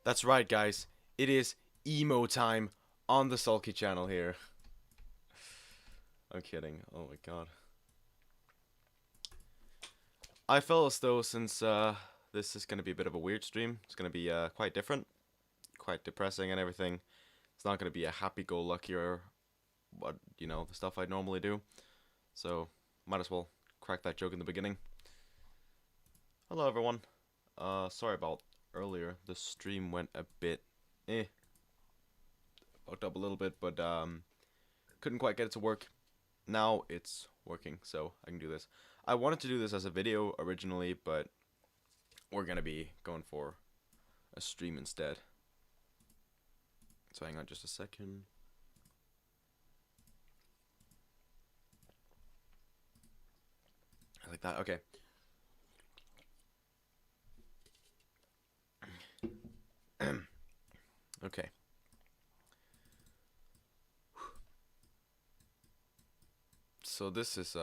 That's right, guys. It is emo time on the Sulky channel here. I'm kidding. Oh my god. I felt as though since this is gonna be a bit of a weird stream, it's gonna be quite different, quite depressing and everything. It's not gonna be a happy-go-lucky or what the stuff I normally do. So might as well crack that joke in the beginning. Hello everyone. Sorry about earlier. The stream went a bit fucked up a little bit, but couldn't quite get it to work. Now it's working, so I can do this. I wanted to do this as a video originally, but we're gonna be going for a stream instead. So hang on just a second. Like that, okay. Okay. So this is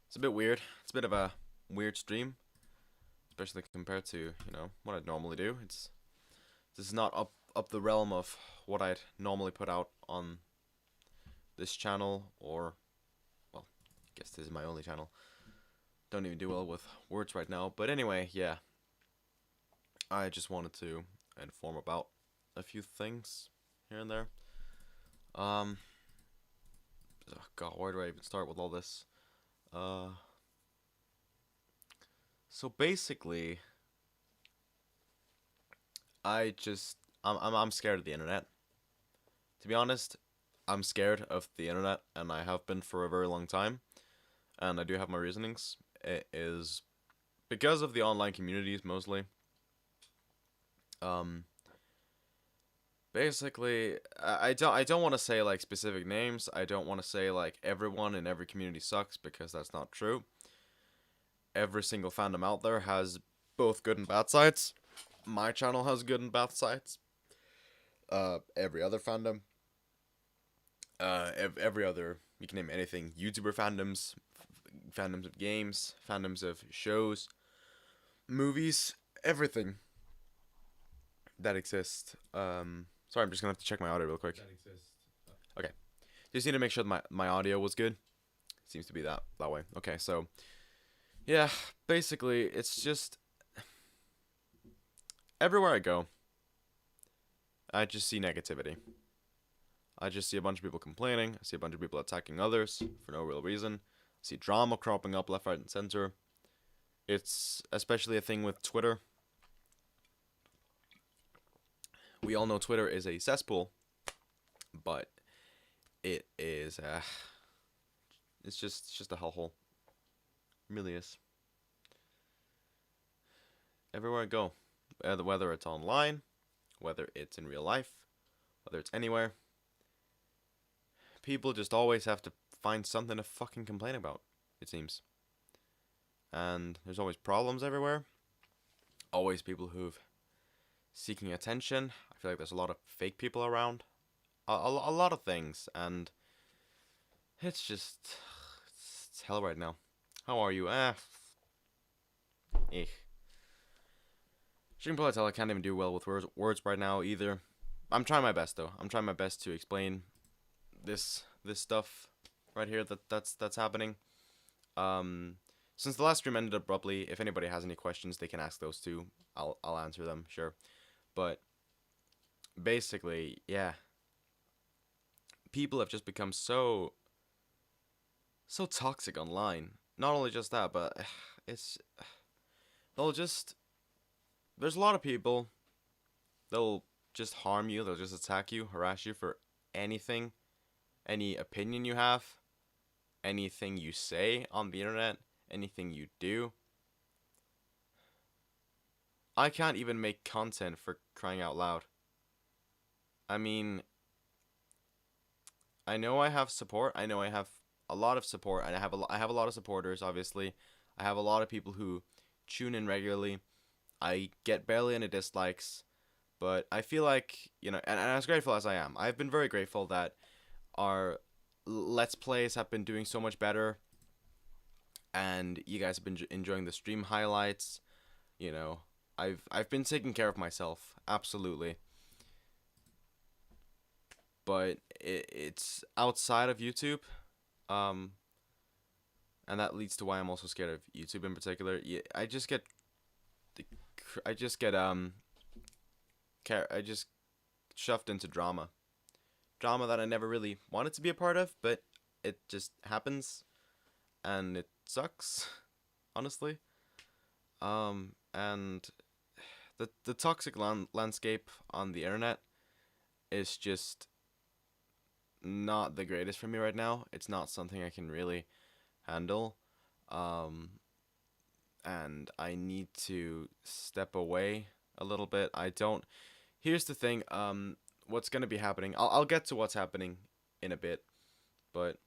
it's a bit weird. It's a bit of a weird stream, especially compared to, what I'd normally do. This is not up the realm of what I'd normally put out on this channel, or well, I guess this is my only channel. Don't even do well with words right now, but anyway, yeah. I just wanted to inform about a few things here and there. Oh God, where do I even start with all this? So basically, I'm scared of the internet. To be honest, I'm scared of the internet, and I have been for a very long time. And I do have my reasonings. It is because of the online communities mostly. Basically, I don't want to say like specific names. I don't want to say like everyone in every community sucks, because that's not true. Every single fandom out there has both good and bad sides. My channel has good and bad sides. Every other fandom, every other, you can name anything, YouTuber fandoms, fandoms of games, fandoms of shows, movies, everything that exists. Sorry, I'm just gonna have to check my audio real quick. Okay, just need to make sure that my audio was good. Seems to be that way. Okay, so yeah, basically it's just everywhere I go, I just see negativity. I just see a bunch of people complaining. I see a bunch of people attacking others for no real reason. I see drama cropping up left, right, and center. It's especially a thing with Twitter. We all know Twitter is a cesspool, but it is it's just a hellhole. It really is. Everywhere I go, whether it's online, whether it's in real life, whether it's anywhere, people just always have to find something to fucking complain about, it seems. And there's always problems everywhere. Always people who've seeking attention. I feel like there's a lot of fake people around. A lot of things, and it's just it's hell right now. How are you? You can probably tell I can't even do well with words right now either. I'm trying my best though. I'm trying my best to explain this stuff right here that's happening. Since the last stream ended abruptly, if anybody has any questions, they can ask those too. I'll answer them, sure. But basically, yeah. People have just become so toxic online. Not only just that, but it's they'll just there's a lot of people, they'll just harm you, they'll just attack you, harass you for anything, any opinion you have, anything you say on the internet, anything you do. I can't even make content, for crying out loud. I mean, I know I have support. I know I have a lot of support, and I have a lot of supporters, obviously. I have a lot of people who tune in regularly. I get barely any dislikes, but I feel like, and as grateful as I am, I've been very grateful that our Let's Plays have been doing so much better, and you guys have been enjoying the stream highlights, I've been taking care of myself, absolutely. But it's outside of YouTube. Um, and that leads to why I'm also scared of YouTube in particular. Yeah, I just get I just shoved into drama that I never really wanted to be a part of, but it just happens, and it sucks, honestly. And the toxic landscape on the internet is just not the greatest for me right now. It's not something I can really handle. Um, and I need to step away a little bit. I don't. Here's the thing. What's gonna be happening? I'll get to what's happening in a bit, but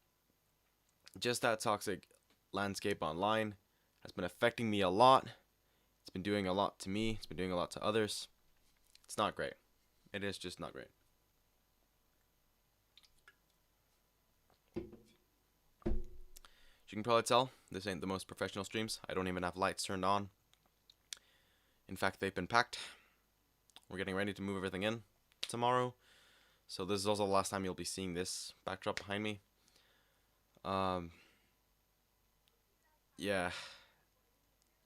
just that toxic landscape online has been affecting me a lot. It's been doing a lot to me. It's been doing a lot to others. It's not great. It is just not great. As you can probably tell, this ain't the most professional streams. I don't even have lights turned on. In fact, they've been packed. We're getting ready to move everything in tomorrow. So this is also the last time you'll be seeing this backdrop behind me. Yeah.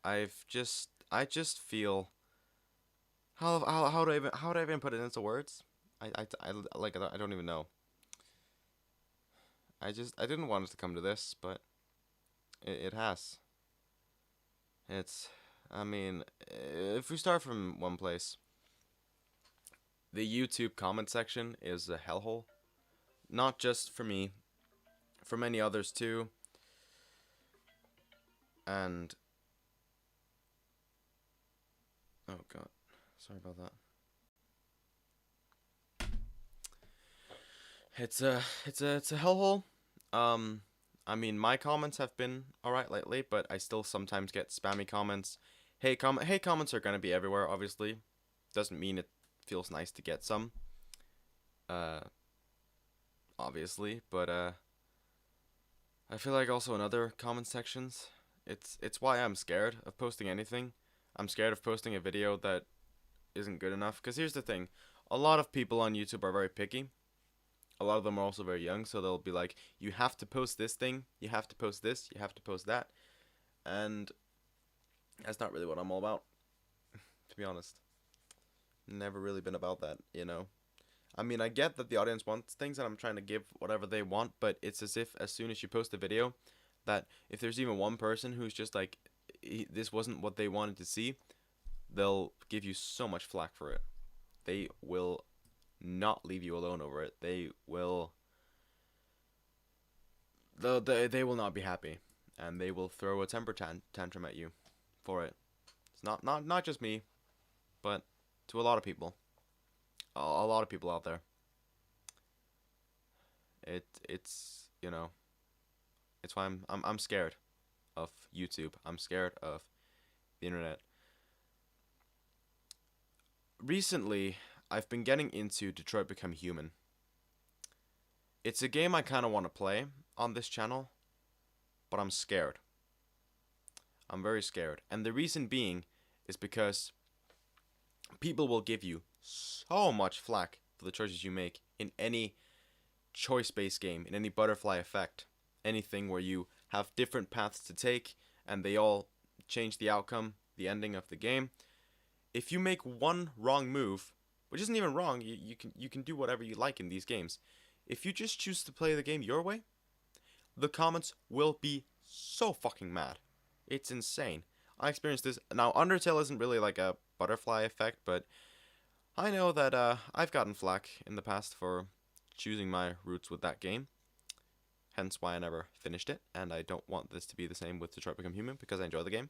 I just feel how do I even put it into words? I don't even know. I didn't want it to come to this, but it has. It's I mean, if we start from one place, the YouTube comment section is a hellhole. Not just for me, for many others too. And oh god, sorry about that. It's a hellhole. I mean, my comments have been alright lately, but I still sometimes get spammy comments. Hey comments are gonna be everywhere, obviously. Doesn't mean it feels nice to get some. Uh, obviously, but I feel like also in other comment sections, it's why I'm scared of posting anything. I'm scared of posting a video that isn't good enough. Cause here's the thing, a lot of people on YouTube are very picky. A lot of them are also very young, so they'll be like, you have to post this thing, you have to post this, you have to post that. And that's not really what I'm all about, to be honest. Never really been about that, you know? I mean, I get that the audience wants things and I'm trying to give whatever they want, but it's as if as soon as you post a video, that if there's even one person who's just like, this wasn't what they wanted to see, they'll give you so much flack for it. They will not leave you alone over it. They will they will not be happy, and they will throw a temper tantrum at you for it. It's not just me, but to a lot of people. A lot of people out there. It's you know, it's why I'm scared of YouTube. I'm scared of the internet. Recently, I've been getting into Detroit Become Human. It's a game I kind of want to play on this channel, but I'm scared. I'm very scared. And the reason being is because people will give you so much flack for the choices you make in any choice-based game, in any butterfly effect, anything where you have different paths to take and they all change the outcome, the ending of the game. If you make one wrong move, which isn't even wrong, you can do whatever you like in these games. If you just choose to play the game your way, the comments will be so fucking mad. It's insane. I experienced this. Now, Undertale isn't really like a butterfly effect, but I know that I've gotten flack in the past for choosing my routes with that game. Hence why I never finished it, and I don't want this to be the same with Detroit Become Human because I enjoy the game.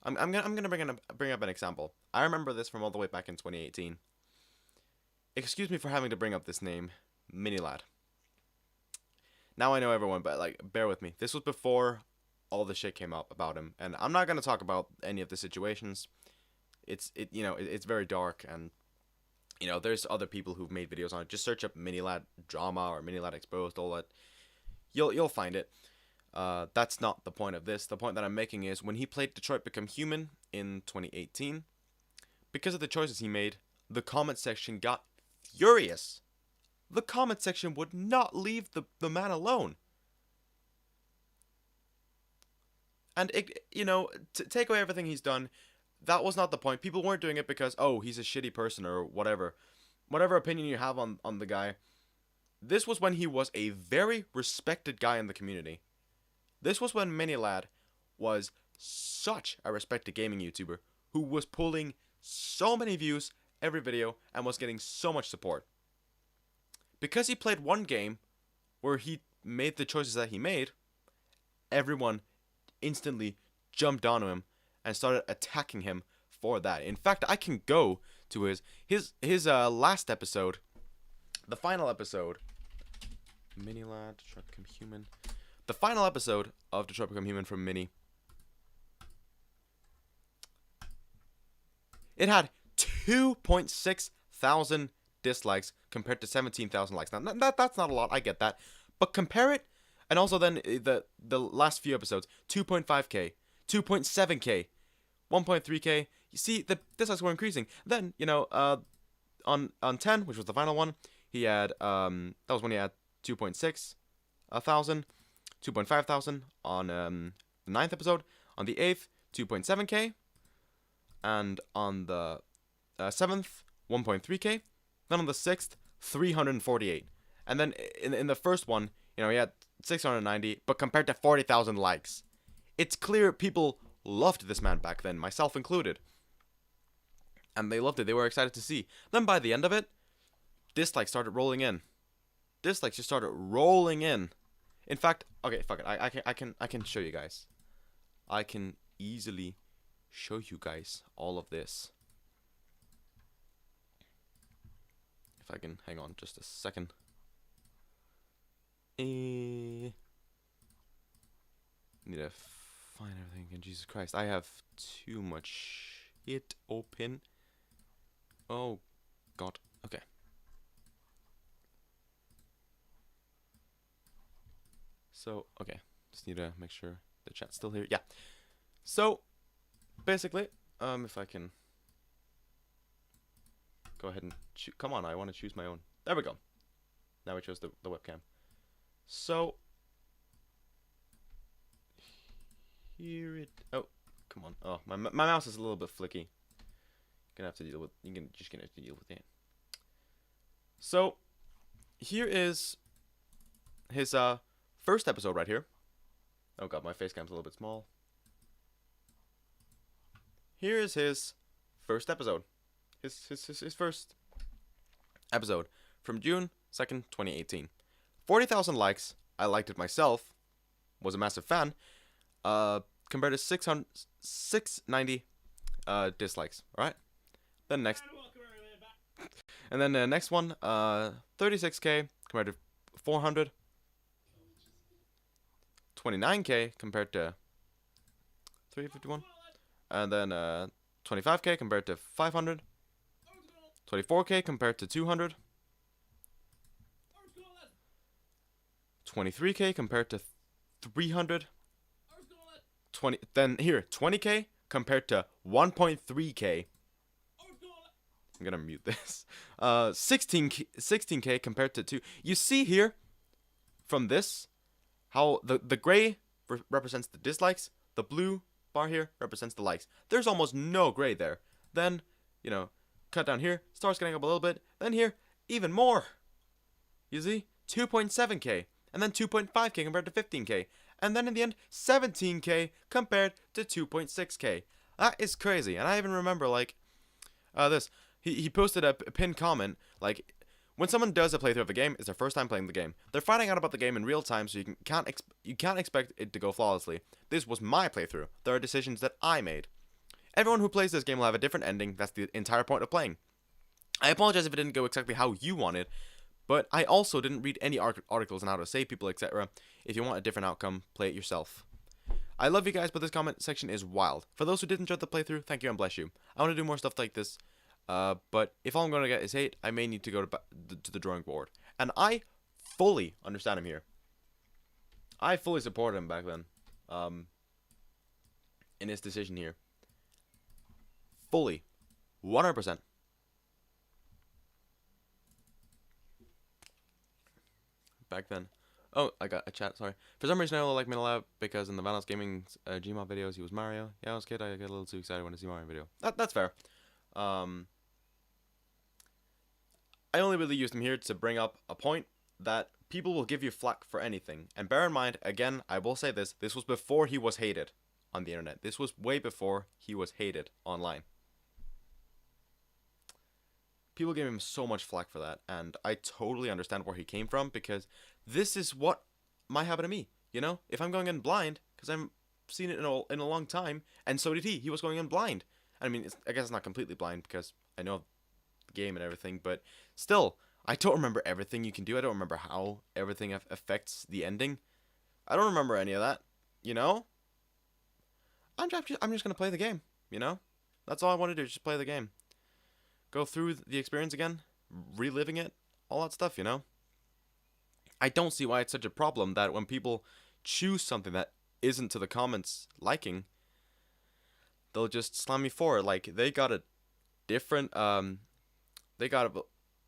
I'm gonna bring up an example. I remember this from all the way back in 2018. Excuse me for having to bring up this name, Minilad. Now I know everyone, but like, bear with me. This was before all the shit came up about him, and I'm not gonna talk about any of the situations. It's very dark, and there's other people who've made videos on it. Just search up Minilad drama or Minilad exposed, all that. You'll find it. That's not the point of this. The point that I'm making is when he played Detroit Become Human in 2018, because of the choices he made, the comment section got furious. The comment section would not leave the man alone. And, to take away everything he's done, that was not the point. People weren't doing it because, oh, he's a shitty person or whatever. Whatever opinion you have on the guy. This was when he was a very respected guy in the community. This was when Minilad was such a respected gaming YouTuber who was pulling so many views every video and was getting so much support. Because he played one game where he made the choices that he made, everyone instantly jumped onto him and started attacking him for that. In fact, I can go to his last episode, the final episode, Minilad, Detroit Become Human, the final episode of Detroit Become Human from Mini. It had 2.6 thousand dislikes compared to 17,000 likes. Now that's not a lot, I get that, but compare it, and also then the last few episodes, 2.5k, 2.7k, 1.3k. You see, the dislikes were increasing. Then on 10, which was the final one, he had that was when he had 2.6 thousand, 2.5 thousand on the 9th episode. On the 8th, 2.7k, and on the 7th, 1.3k. Then on the 6th, 348. And then in the first one, he had 690, but compared to 40,000 likes. It's clear people loved this man back then, myself included. And they loved it. They were excited to see. Then by the end of it, dislikes started rolling in. Dislikes just started rolling in. In fact, okay, fuck it. I can show you guys. I can easily show you guys all of this. If I can hang on just a second. Need to find everything again. Jesus Christ, I have too much shit open. Oh God. Okay. So okay, just need to make sure the chat's still here. Yeah. So basically, if I can go ahead and come on, I want to choose my own. There we go. Now I chose the webcam. So here it. Oh, come on. Oh, my mouse is a little bit flicky. Gonna have to deal with. Just gonna have to deal with it. So here is his first episode right here. Oh God, my face cam's a little bit small. Here is his first episode. His first episode from June 2nd, 2018. 40,000 likes. I liked it myself. Was a massive fan. Compared to 690 dislikes. All right. Then next. And then the next one, 36k compared to 400. 29k compared to 351. And then 25k compared to 500. 24k compared to 200. 23k compared to 300. 20k compared to 1.3k. I'm gonna mute this. 16k compared to 2. You see here from this how the gray represents the dislikes, the blue bar here represents the likes. There's almost no gray there. Then, cut down here, starts getting up a little bit. Then here, even more. You see? 2.7k. And then 2.5k compared to 15k. And then in the end, 17k compared to 2.6k. That is crazy. And I even remember, this. He posted a pinned comment, when someone does a playthrough of a game, it's their first time playing the game. They're finding out about the game in real time, so you can't expect it to go flawlessly. This was my playthrough. There are decisions that I made. Everyone who plays this game will have a different ending. That's the entire point of playing. I apologize if it didn't go exactly how you wanted, but I also didn't read any articles on how to save people, etc. If you want a different outcome, play it yourself. I love you guys, but this comment section is wild. For those who did enjoy the playthrough, thank you and bless you. I want to do more stuff like this. But if all I'm going to get is hate, I may need to go to the drawing board. And I fully understand him here. I fully supported him back then. In his decision here. Fully. 100%. Back then. Oh, I got a chat, sorry. For some reason, I only like Middle Out because in the Vanos Gaming Gmod videos, he was Mario. Yeah, I was a kid, I get a little too excited when I see Mario video. That's fair. I only really used him here to bring up a point that people will give you flack for anything. And bear in mind, again, I will say this was before he was hated on the internet. This was way before he was hated online. People gave him so much flack for that, and I totally understand where he came from, because this is what might happen to me, you know? If I'm going in blind, because I've seen it in a long time, and so did he. He was going in blind. I mean, I guess it's not completely blind, because I know the game and everything, but still, I don't remember everything you can do. I don't remember how everything affects the ending. I don't remember any of that, you know? I'm just going to play the game, you know? That's all I want to do, just play the game. Go through the experience again, reliving it, all that stuff, you know? I don't see why it's such a problem that when people choose something that isn't to the comments liking, they'll just slam me for it. Like, they got a different, they got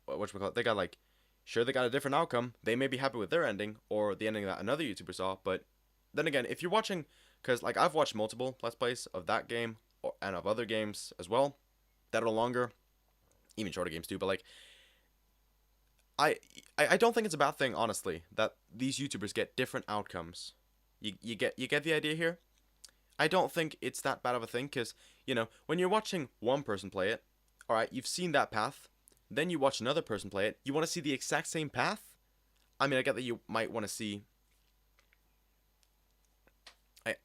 like, sure, they got a different outcome. They may be happy with their ending, or the ending that another YouTuber saw, but then again, if you're watching, because, like, I've watched multiple Let's Plays of that game, and of other games as well, that are longer, even shorter games too, but like, I don't think it's a bad thing, honestly, that these YouTubers get different outcomes. You get the idea here? I don't think it's that bad of a thing, because, you know, when you're watching one person play it, alright, you've seen that path, then you watch another person play it, you want to see the exact same path? I mean, I get that you might want to see,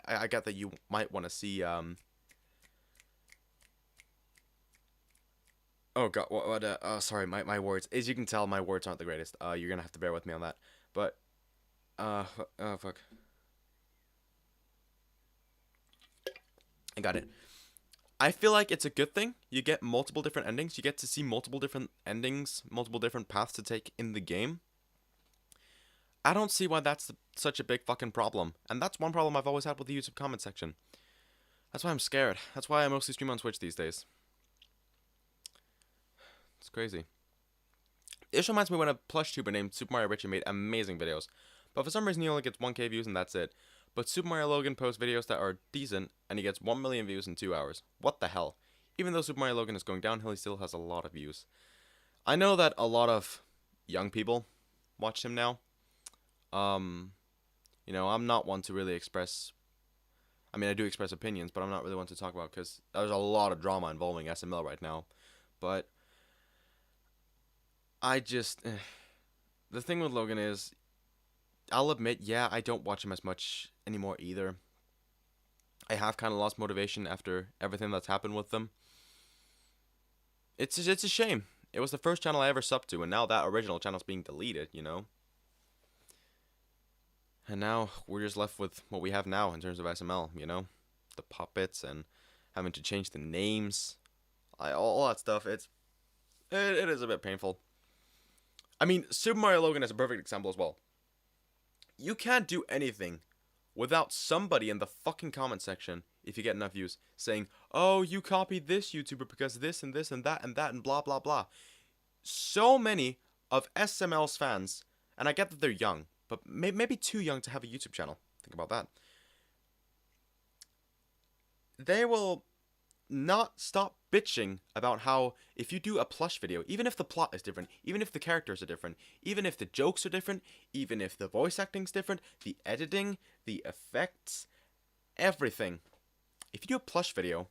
I get that you might want to see, oh god, sorry, my words. As you can tell, my words aren't the greatest. You're gonna have to bear with me on that. But, oh fuck. I got it. I feel like it's a good thing. You get multiple different endings. You get to see multiple different endings, multiple different paths to take in the game. I don't see why that's such a big fucking problem. And that's one problem I've always had with the YouTube comment section. That's why I'm scared. That's why I mostly stream on Twitch these days. It's crazy. This reminds me when a plush tuber named Super Mario Richie made amazing videos, but for some reason he only gets 1k views and that's it. But Super Mario Logan posts videos that are decent, and he gets 1 million views in 2 hours. What the hell? Even though Super Mario Logan is going downhill, he still has a lot of views. I know that a lot of young people watch him now. You know, I'm not one to really express, I mean, I do express opinions, but I'm not really one to talk about, because there's a lot of drama involving SML right now. But I just, the thing with Logan is, I'll admit, yeah, I don't watch him as much anymore either. I have kind of lost motivation after everything that's happened with them. It's a shame. It was the first channel I ever subbed to, and now that original channel's being deleted, you know? And now we're just left with what we have now in terms of SML, you know? The puppets and having to change the names. All that stuff, it is a bit painful. I mean, Super Mario Logan is a perfect example as well. You can't do anything without somebody in the fucking comment section, if you get enough views, saying, oh, you copied this YouTuber because this and this and that and blah blah blah. So many of SML's fans, and I get that they're young, but maybe too young to have a YouTube channel. Think about that. They will not stop bitching about how if you do a plush video, even if the plot is different, even if the characters are different, even if the jokes are different, even if the voice acting's different, the editing, the effects, everything. If you do a plush video,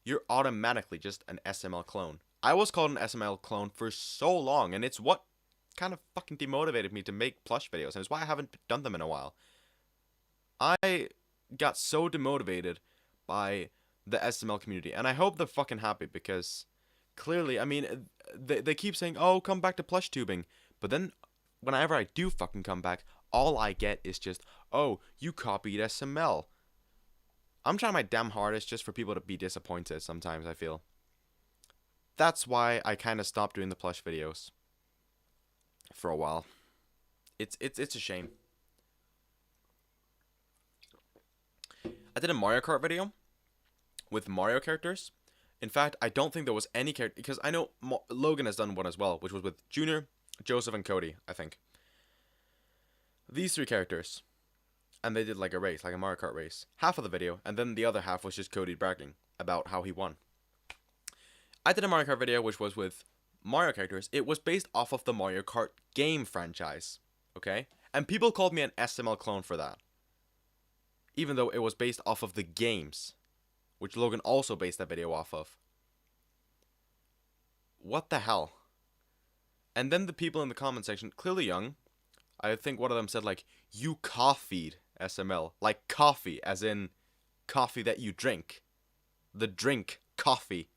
you're automatically just an SML clone. I was called an SML clone for so long, and it's what kind of fucking demotivated me to make plush videos, and it's why I haven't done them in a while. I got so demotivated by the SML community, and I hope they're fucking happy, because clearly, I mean, they keep saying, oh, come back to plush tubing, but then whenever I do fucking come back, all I get is just, oh, you copied SML. I'm trying my damn hardest just for people to be disappointed sometimes, I feel. That's why I kind of stopped doing the plush videos for a while. It's a shame. I did a Mario Kart video with Mario characters In fact, I don't think there was any character, because I know Logan has done one as well, which was with Junior, Joseph, and Cody, I think. These three characters, and they did like a race, like a Mario Kart race. Half of the video, and then the other half was just Cody bragging about how he won. I did a Mario Kart video, which was with Mario characters. It was based off of the Mario Kart game franchise, okay? And people called me an SML clone for that. Even though it was based off of the games, which Logan also based that video off of. What the hell? And then the people in the comment section, clearly young, I think one of them said like, you coffeed SML. Like coffee, as in coffee that you drink. The drink, coffee.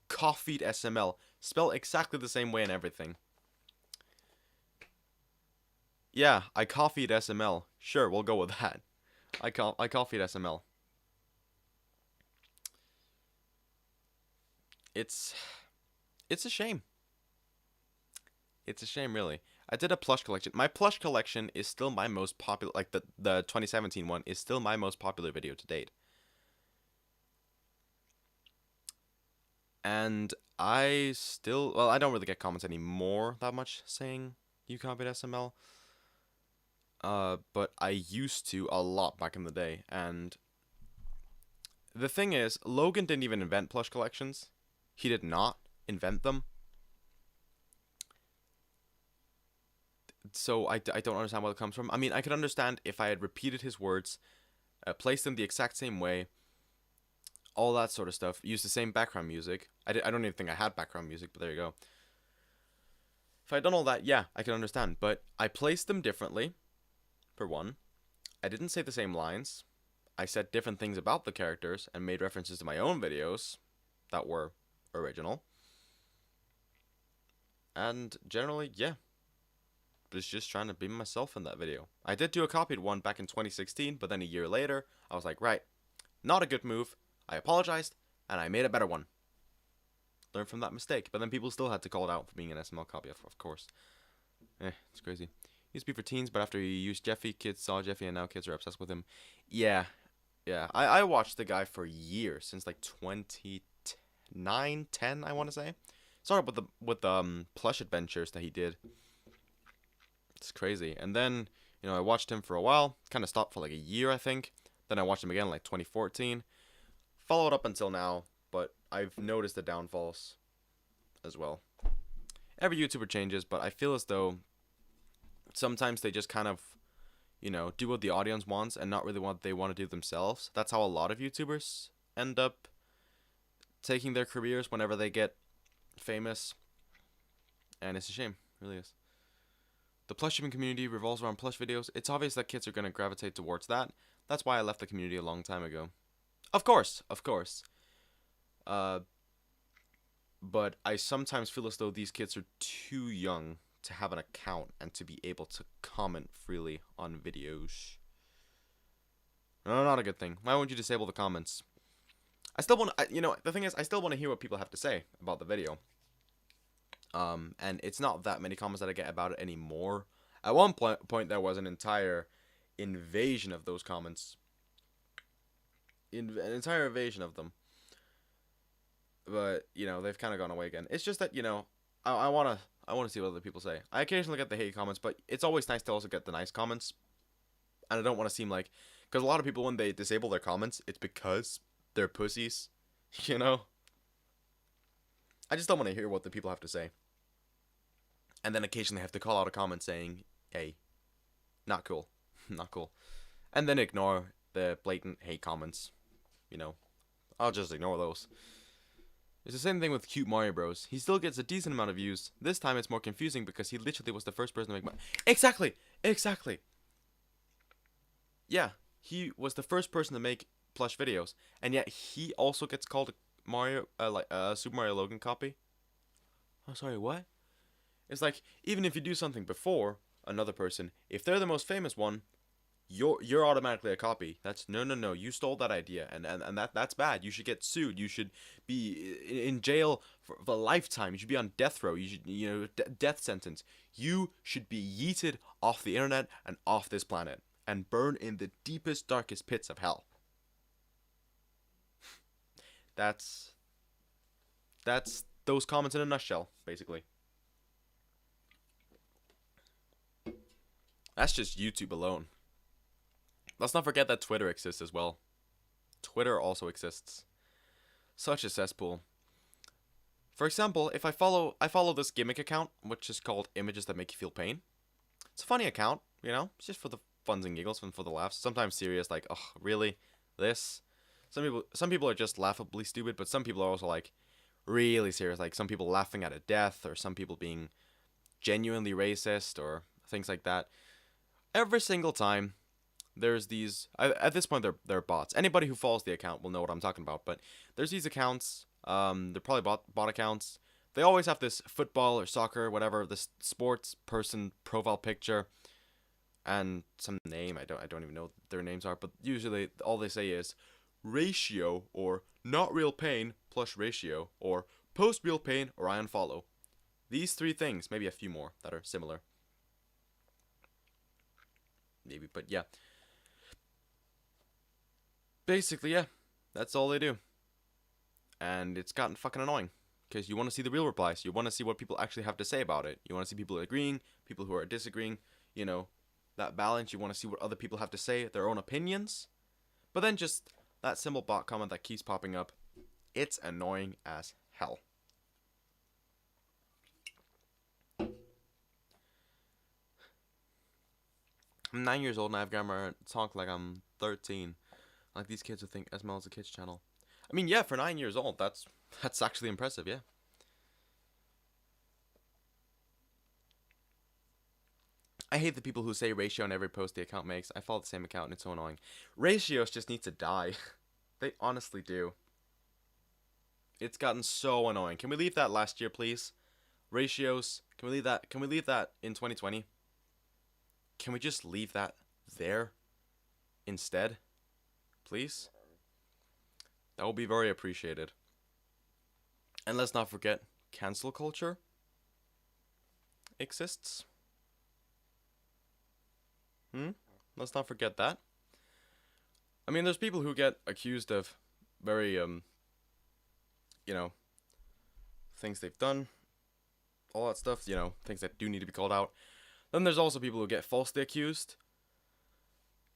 Coffeed SML. Spelled exactly the same way and everything. Yeah, I coffeed SML. Sure, we'll go with that. I coffeed SML. It's a shame. It's a shame, really. I did a plush collection. My plush collection is still my most popular, like the 2017 one is still my most popular video to date. And I still, well, I don't really get comments anymore that much saying you copied SML. But I used to a lot back in the day. And the thing is, Logan didn't even invent plush collections. He did not invent them. So I don't understand where it comes from. I mean, I could understand if I had repeated his words, placed them the exact same way, all that sort of stuff, used the same background music. I don't even think I had background music, but there you go. If I'd done all that, yeah, I could understand. But I placed them differently, for one. I didn't say the same lines. I said different things about the characters and made references to my own videos that were original. And generally, yeah, was just trying to be myself in that video. I did do a copied one back in 2016, but then a year later, I was like, right, not a good move. I apologized, and I made a better one. Learned from that mistake, but then people still had to call it out for being an SML copy, of course. It's crazy. Used to be for teens, but after he used Jeffy, kids saw Jeffy, and now kids are obsessed with him. Yeah. I watched the guy for years, since like 2009, 10, I want to say. Started with the plush adventures that he did. It's crazy. And then, I watched him for a while. Kind of stopped for like a year, I think. Then I watched him again like 2014. Followed up until now, but I've noticed the downfalls as well. Every YouTuber changes, but I feel as though sometimes they just kind of, do what the audience wants and not really what they want to do themselves. That's how a lot of YouTubers end up taking their careers whenever they get famous. And it's a shame, it really is. The plush shipping community revolves around plush videos. It's obvious that kids are going to gravitate towards that. That's why I left the community a long time ago. Of course. But I sometimes feel as though these kids are too young to have an account and to be able to comment freely on videos. No, not a good thing. Why won't you disable the comments? I still want to, the thing is, I still want to hear what people have to say about the video. And it's not that many comments that I get about it anymore. At one point, there was an entire invasion of those comments. An entire invasion of them. But, they've kind of gone away again. It's just that, I want to see what other people say. I occasionally get the hate comments, but it's always nice to also get the nice comments. And I don't want to seem like, because a lot of people, when they disable their comments, it's because they're pussies, I just don't want to hear what the people have to say. And then occasionally have to call out a comment saying, hey, not cool, not cool. And then ignore the blatant hate comments, I'll just ignore those. It's the same thing with Cute Mario Bros. He still gets a decent amount of views. This time it's more confusing because he literally was the first person to make money. Exactly. Yeah, he was the first person to make plush videos, and yet he also gets called a Mario, Super Mario Logan copy. Oh, sorry, what? It's like, even if you do something before another person, if they're the most famous one, you're automatically a copy. That's no. You stole that idea, and that's bad. You should get sued. You should be in jail for a lifetime. You should be on death row. You should, death sentence. You should be yeeted off the internet and off this planet and burn in the deepest, darkest pits of hell. That's That's those comments in a nutshell, basically. That's just YouTube alone. Let's not forget that Twitter exists as well. Twitter also exists. Such a cesspool. For example, if I follow this gimmick account, which is called Images That Make You Feel Pain. It's a funny account, you know? It's just for the funs and giggles and for the laughs. Sometimes serious, like, oh, really? This? Some people are just laughably stupid, but some people are also like really serious. Like some people laughing at a death, or some people being genuinely racist, or things like that. Every single time, there's these. At this point, they're bots. Anybody who follows the account will know what I'm talking about. But there's these accounts. They're probably bot accounts. They always have this football or soccer, whatever, this sports person profile picture, and some name. I don't even know what their names are. But usually, all they say is ratio or not real pain plus ratio or post real pain or I unfollow. These three things, maybe a few more that are similar. Maybe, but yeah. Basically, yeah, that's all they do. And it's gotten fucking annoying. Because you want to see the real replies. You want to see what people actually have to say about it. You want to see people agreeing, people who are disagreeing. You know, that balance. You want to see what other people have to say, their own opinions. But then just that simple bot comment that keeps popping up. It's annoying as hell. I'm 9 years old and I have grammar talk like I'm 13. Like these kids would think SML is a kids channel. I mean, yeah, for 9 years old, that's actually impressive, yeah. I hate the people who say ratio on every post the account makes. I follow the same account and it's so annoying. Ratios just need to die. They honestly do. It's gotten so annoying. Can we leave that last year, please? Ratios. Can we leave that? Can we leave that in 2020? Can we just leave that there instead? Please? That will be very appreciated. And let's not forget, cancel culture exists. Let's not forget that. I mean, there's people who get accused of very, you know, things they've done, all that stuff, you know, things that do need to be called out. Then there's also people who get falsely accused.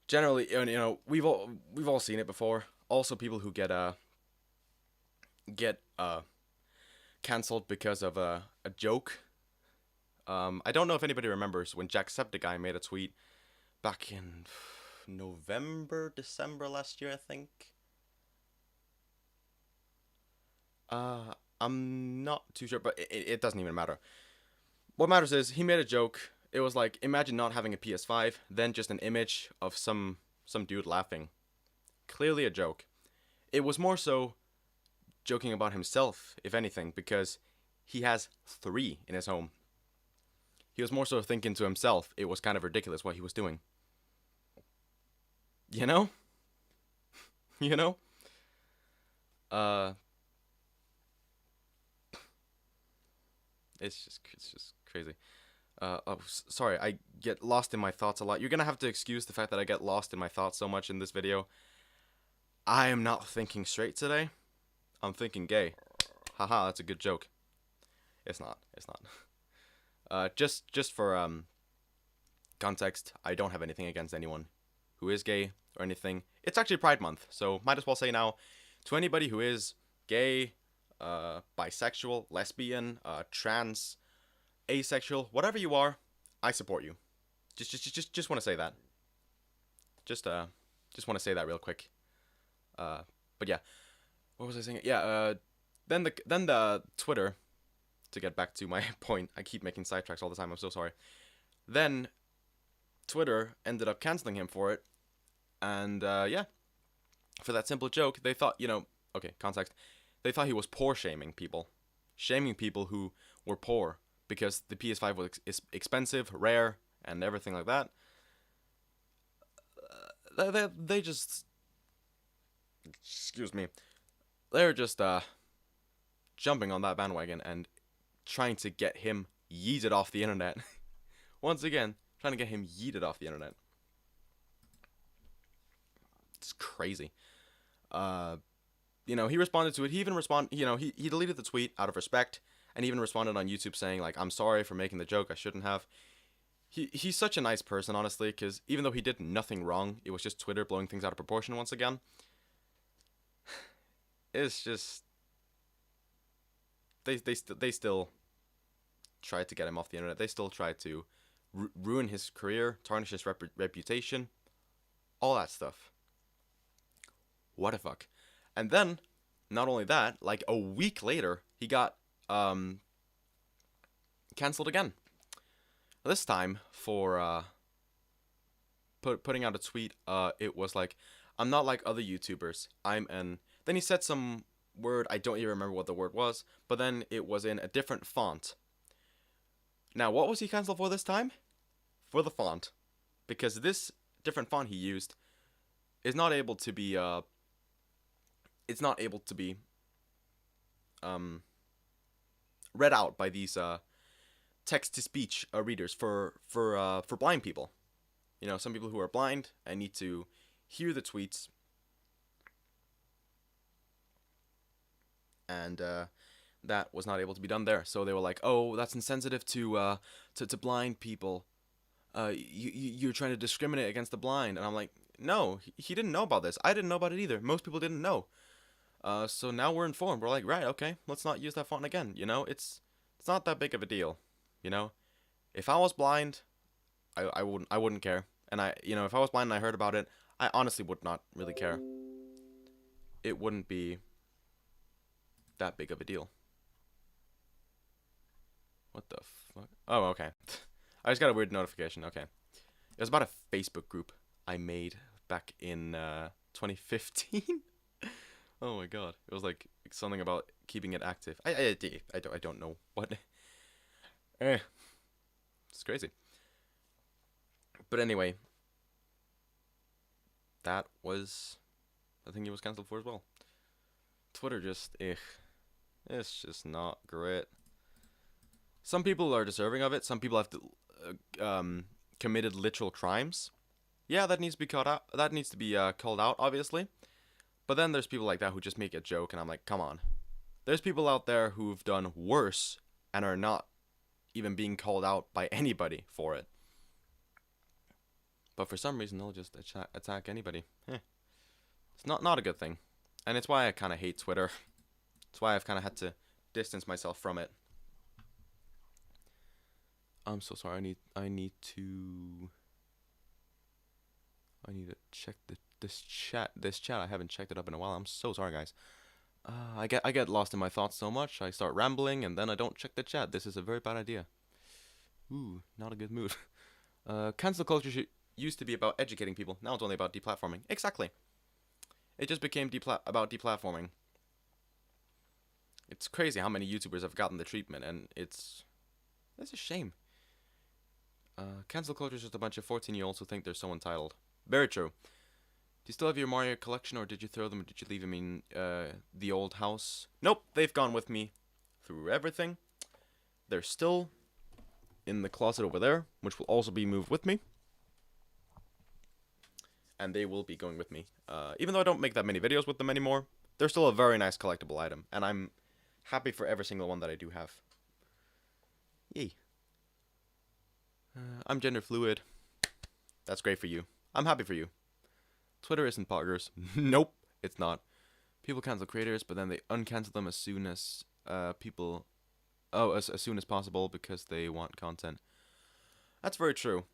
Generally, you know, we've all seen it before. Also, people who get canceled because of a joke. I don't know if anybody remembers when Jacksepticeye made a tweet back in November, December last year, I think. I'm not too sure, but it doesn't even matter. What matters is he made a joke. It was like, imagine not having a PS5, then just an image of some dude laughing. Clearly a joke. It was more so joking about himself, if anything, because he has 3 in his home. He was more so thinking to himself, it was kind of ridiculous what he was doing. You know? You know? It's just crazy. Sorry, I get lost in my thoughts a lot. You're gonna have to excuse the fact that I get lost in my thoughts so much in this video. I am not thinking straight today. I'm thinking gay. Haha, that's a good joke. It's not. It's not. Just for context, I don't have anything against anyone who is gay or anything. It's actually Pride Month, so might as well say now to anybody who is gay, bisexual, lesbian, trans, asexual, whatever you are, I support you. Just want to say that. Just want to say that real quick. But yeah, what was I saying? Yeah, then the Twitter, to get back to my point, I keep making sidetracks all the time, I'm so sorry. Then Twitter ended up canceling him for it, and yeah, for that simple joke, they thought, you know, okay, context, they thought he was poor shaming people who were poor because the PS5 was expensive, rare, and everything like that. They just, excuse me, they're just jumping on that bandwagon and trying to get him yeeted off the internet. Once again, trying to get him yeeted off the internet. It's crazy. he responded to it. He even he deleted the tweet out of respect, and even responded on YouTube saying like, "I'm sorry for making the joke. I shouldn't have." He's such a nice person, honestly, because even though he did nothing wrong, it was just Twitter blowing things out of proportion once again. It's just they still tried to get him off the internet. They still tried to ruin his career, tarnish his reputation, all that stuff. What the fuck? And then, not only that, like a week later, he got canceled again. This time for putting out a tweet. It was like, "I'm not like other YouTubers. I'm an." Then he said some word. I don't even remember what the word was, but then it was in a different font. Now, what was he canceled for this time? For the font, because this different font he used is not able to be it's not able to be read out by these text to speech readers for blind people. Some people who are blind and need to hear the tweets, and that was not able to be done there. So they were like, "Oh, that's insensitive to blind people. You're trying to discriminate against the blind." And I'm like, "No, he didn't know about this. I didn't know about it either. Most people didn't know. So now we're informed. We're like, right, okay, let's not use that font again. It's not that big of a deal. If I was blind, I wouldn't care. And if I was blind and I heard about it, I honestly would not really care. It wouldn't be that big of a deal." What the fuck? Oh, okay. I just got a weird notification. Okay. It was about a Facebook group I made back in 2015. Oh my god. It was like something about keeping it active. I don't know what. It's crazy. But anyway, that was the thing he was cancelled for as well. Twitter just, it's just not great. Some people are deserving of it. Some people have committed literal crimes. Yeah, that needs to be called out. That needs to be called out, obviously. But then there's people like that who just make a joke, and I'm like, come on. There's people out there who've done worse and are not even being called out by anybody for it. But for some reason, they'll just attack anybody. It's not a good thing. And it's why I kind of hate Twitter. It's why I've kind of had to distance myself from it. I'm so sorry. I need to check this chat. I haven't checked it up in a while. I'm so sorry, guys. I get lost in my thoughts so much. I start rambling and then I don't check the chat. This is a very bad idea. Ooh, not a good mood. Cancel culture used to be about educating people. Now it's only about deplatforming. Exactly. It just became about deplatforming. It's crazy how many YouTubers have gotten the treatment, and it's a shame. Cancel culture is just a bunch of 14-year-olds who think they're so entitled. Very true. Do you still have your Mario collection, or did you throw them, or did you leave them in the old house? Nope, they've gone with me through everything. They're still in the closet over there, which will also be moved with me. And they will be going with me. Even though I don't make that many videos with them anymore, they're still a very nice collectible item, and I'm happy for every single one that I do have. Yay. I'm gender fluid. That's great for you. I'm happy for you. Twitter isn't poggers. Nope, it's not. People cancel creators, but then they uncancel them as soon as as soon as possible because they want content. That's very true.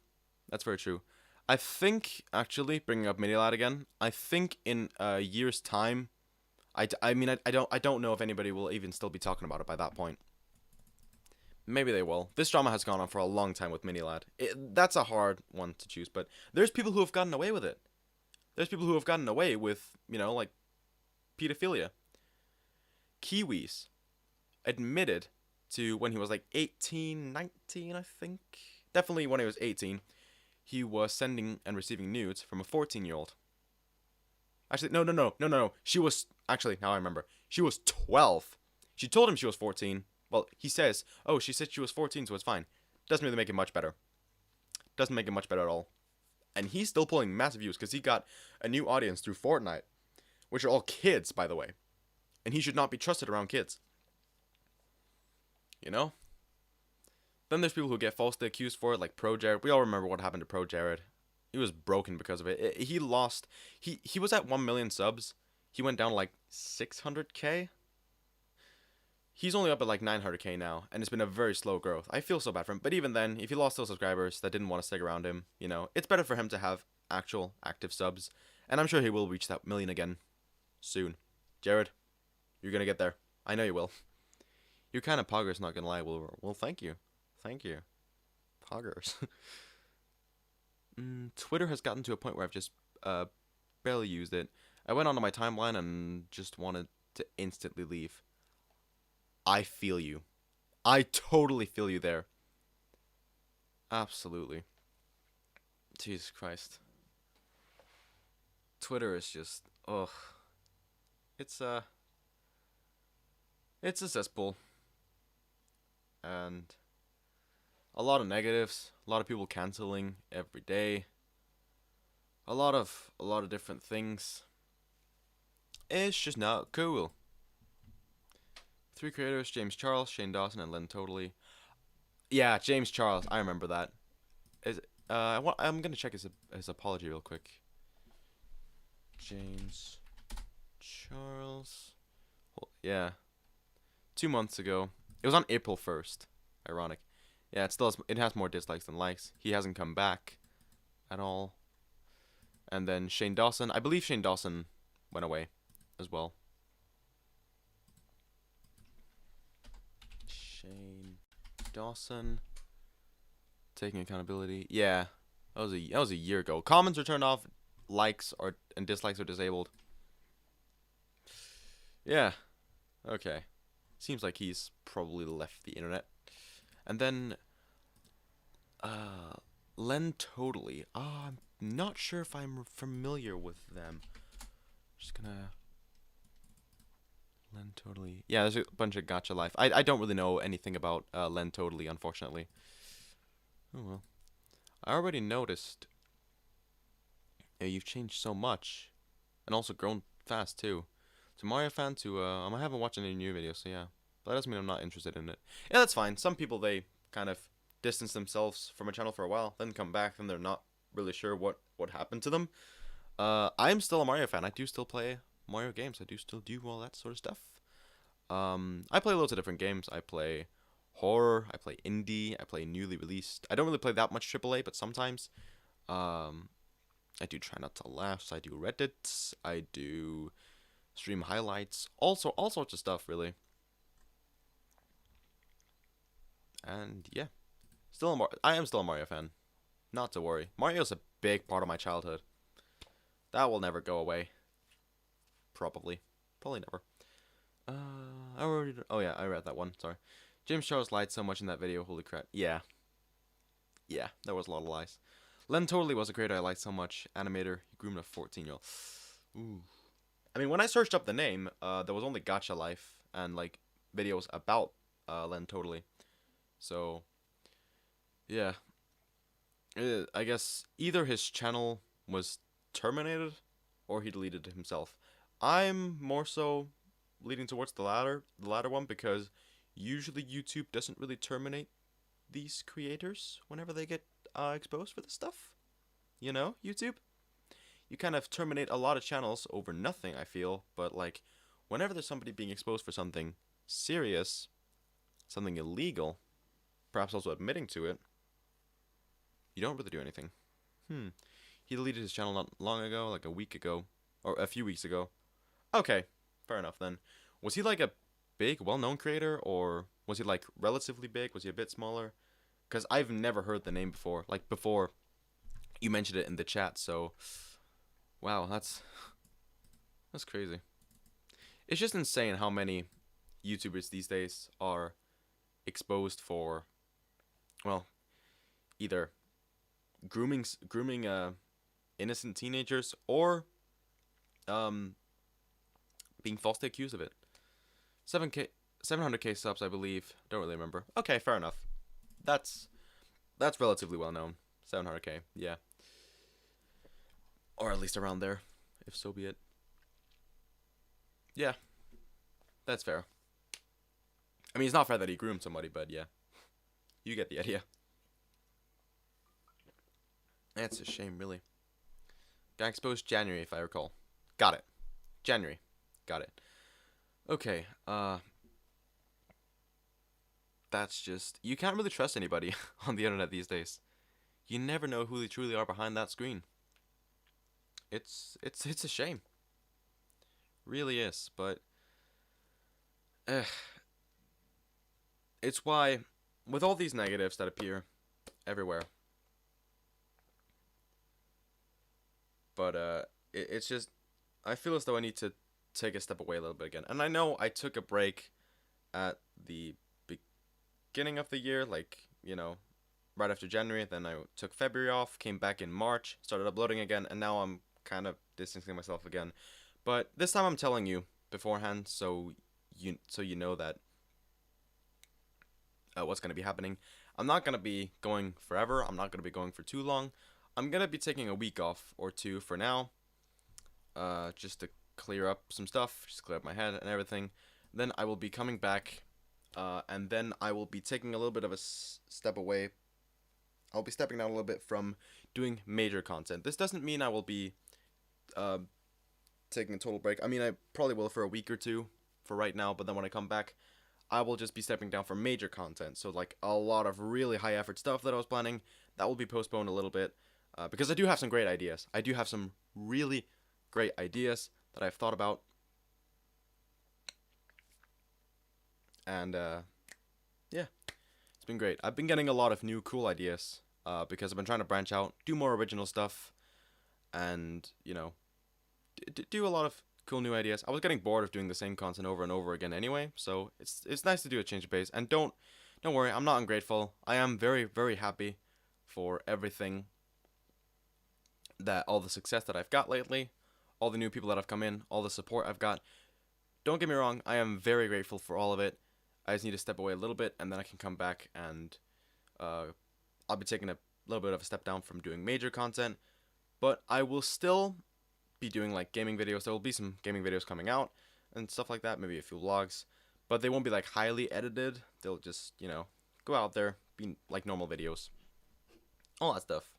That's very true. I think, actually, bringing up Minilad again, I think in a year's time, I don't know if anybody will even still be talking about it by that point. Maybe they will. This drama has gone on for a long time with Minilad. That's a hard one to choose, but there's people who have gotten away with it. There's people who have gotten away with, like, pedophilia. Kiwis admitted to, when he was like 18, 19, I think. Definitely when he was 18, he was sending and receiving nudes from a 14-year-old. Actually, no. She was, actually, now I remember. She was 12. She told him she was 14. Well, he says, oh, she said she was 14, so it's fine. Doesn't really make it much better. Doesn't make it much better at all. And he's still pulling massive views because he got a new audience through Fortnite, which are all kids, by the way. and he should not be trusted around kids. You know? Then there's people who get falsely accused for it, like Pro Jared. We all remember what happened to Pro Jared. He was broken because of it. He lost. He was at 1 million subs. He went down to like 600k. He's only up at like 900k now, and it's been a very slow growth. I feel so bad for him. But even then, if he lost those subscribers that didn't want to stick around him, you know, it's better for him to have actual active subs. And I'm sure he will reach that million again soon. Jared, you're going to get there. I know you will. You're kind of poggers, not going to lie. Well, thank you. Thank you. Poggers. Twitter has gotten to a point where I've just barely used it. I went onto my timeline and just wanted to instantly leave. I feel you. I totally feel you there. Absolutely. Jesus Christ. Twitter is just, ugh. It's a cesspool. And a lot of negatives, a lot of people canceling every day. A lot of different things. It's just not cool. 3 creators: James Charles, Shane Dawson, and Len Totally. Yeah, James Charles. I remember that. I'm gonna check his apology real quick. James Charles. Well, yeah. 2 months ago. It was on April 1st. Ironic. Yeah, it has more dislikes than likes. He hasn't come back at all. And then Shane Dawson. I believe Shane Dawson went away as well. Shane Dawson taking accountability. Yeah, that was a year ago. Comments are turned off. Likes and dislikes are disabled. Yeah. Okay. Seems like he's probably left the internet. And then Len Totally. I'm not sure if I'm familiar with them. Just gonna Len Totally. Yeah, there's a bunch of Gacha Life. I don't really know anything about Len Totally, unfortunately. Oh well. I already noticed. Yeah, you've changed so much, and also grown fast too. To Mario fan to I haven't watched any new videos, so yeah. But that doesn't mean I'm not interested in it. Yeah, that's fine. Some people, they kind of distance themselves from a channel for a while, then come back, and they're not really sure what happened to them. I'm still a Mario fan. I do still play Mario games. I do still do all that sort of stuff. I play loads of different games. I play horror. I play indie. I play newly released. I don't really play that much AAA, but sometimes. I do Try Not to Laugh. I do Reddit. I do stream highlights. Also, all sorts of stuff, really. And yeah, I am still a Mario fan. Not to worry. Mario's a big part of my childhood. That will never go away. Probably never. Oh yeah, I read that one. Sorry. James Charles lied so much in that video. Holy crap. Yeah, there was a lot of lies. Len Totally was a creator I liked so much. Animator. He groomed a 14-year-old. Ooh. I mean, when I searched up the name, there was only Gacha Life and like videos about Len Totally. So, yeah. I guess either his channel was terminated or he deleted it himself. I'm more so leaning towards the latter one, because usually YouTube doesn't really terminate these creators whenever they get exposed for this stuff. You know, YouTube? You kind of terminate a lot of channels over nothing, I feel, but like whenever there's somebody being exposed for something serious, something illegal, perhaps also admitting to it, you don't really do anything. He deleted his channel not long ago, like a week ago, or a few weeks ago. Okay, fair enough then. Was he like a big, well-known creator, or was he like relatively big? Was he a bit smaller? Because I've never heard the name before. Like before you mentioned it in the chat, so wow, that's crazy. It's just insane how many YouTubers these days are exposed for, well, either grooming innocent teenagers or being falsely accused of it. 700k subs, I believe. Don't really remember. Okay, fair enough. That's relatively well known. 700k, yeah. Or at least around there, if so be it. Yeah. That's fair. I mean, it's not fair that he groomed somebody, but yeah. You get the idea. That's a shame, really. Got exposed January, if I recall. Got it. January. Got it. Okay, that's just... You can't really trust anybody on the internet these days. You never know who they truly are behind that screen. It's a shame. Really is, but... it's why, with all these negatives that appear everywhere, but it's just, I feel as though I need to take a step away a little bit again. And I know I took a break at the beginning of the year, like, you know, right after January. Then I took February off, came back in March, started uploading again, and now I'm kind of distancing myself again. But this time I'm telling you beforehand, so you know that what's going to be happening. I'm not going to be going forever. I'm not going to be going for too long. I'm going to be taking a week off or two for now, just to clear up some stuff, just clear up my head and everything. Then I will be coming back, and then I will be taking a little bit of a step away. I'll be stepping down a little bit from doing major content. This doesn't mean I will be taking a total break. I mean, I probably will for a week or two for right now, but then when I come back, I will just be stepping down from major content. So like a lot of really high effort stuff that I was planning, that will be postponed a little bit, because I do have some great ideas. I do have some really great ideas that I've thought about. And yeah, it's been great. I've been getting a lot of new cool ideas, because I've been trying to branch out, do more original stuff, and, you know, do a lot of cool new ideas. I was getting bored of doing the same content over and over again anyway, so it's nice to do a change of pace. And don't worry, I'm not ungrateful. I am very, very happy for everything, that all the success that I've got lately, all the new people that have come in, all the support I've got. Don't get me wrong, I am very grateful for all of it. I just need to step away a little bit, and then I can come back, and I'll be taking a little bit of a step down from doing major content, but I will still be doing like gaming videos. There will be some gaming videos coming out and stuff like that, maybe a few vlogs, but they won't be like highly edited. They'll just, you know, go out there, be like normal videos, all that stuff.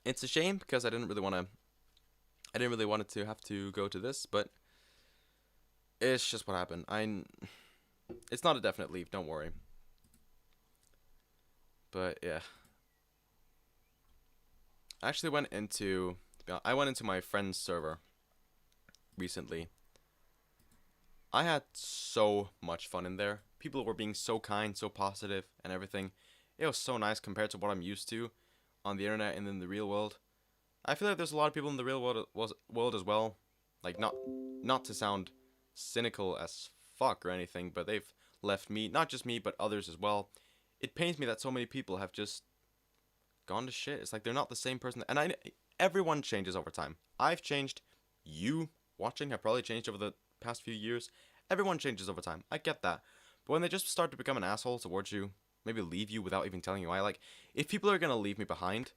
It's a shame because I didn't really want it to have to go to this, but it's just what happened. It's not a definite leave, don't worry. But yeah, I actually went into my friend's server recently. I had so much fun in there. People were being so kind, so positive, and everything. It was so nice compared to what I'm used to on the internet and in the real world. I feel like there's a lot of people in the real world as well. Like, not to sound cynical as fuck or anything, but they've left me, not just me, but others as well. It pains me that so many people have just gone to shit. It's like they're not the same person. And everyone changes over time. I've changed. You watching have probably changed over the past few years. Everyone changes over time. I get that. But when they just start to become an asshole towards you, maybe leave you without even telling you why. Like, if people are gonna leave me behind,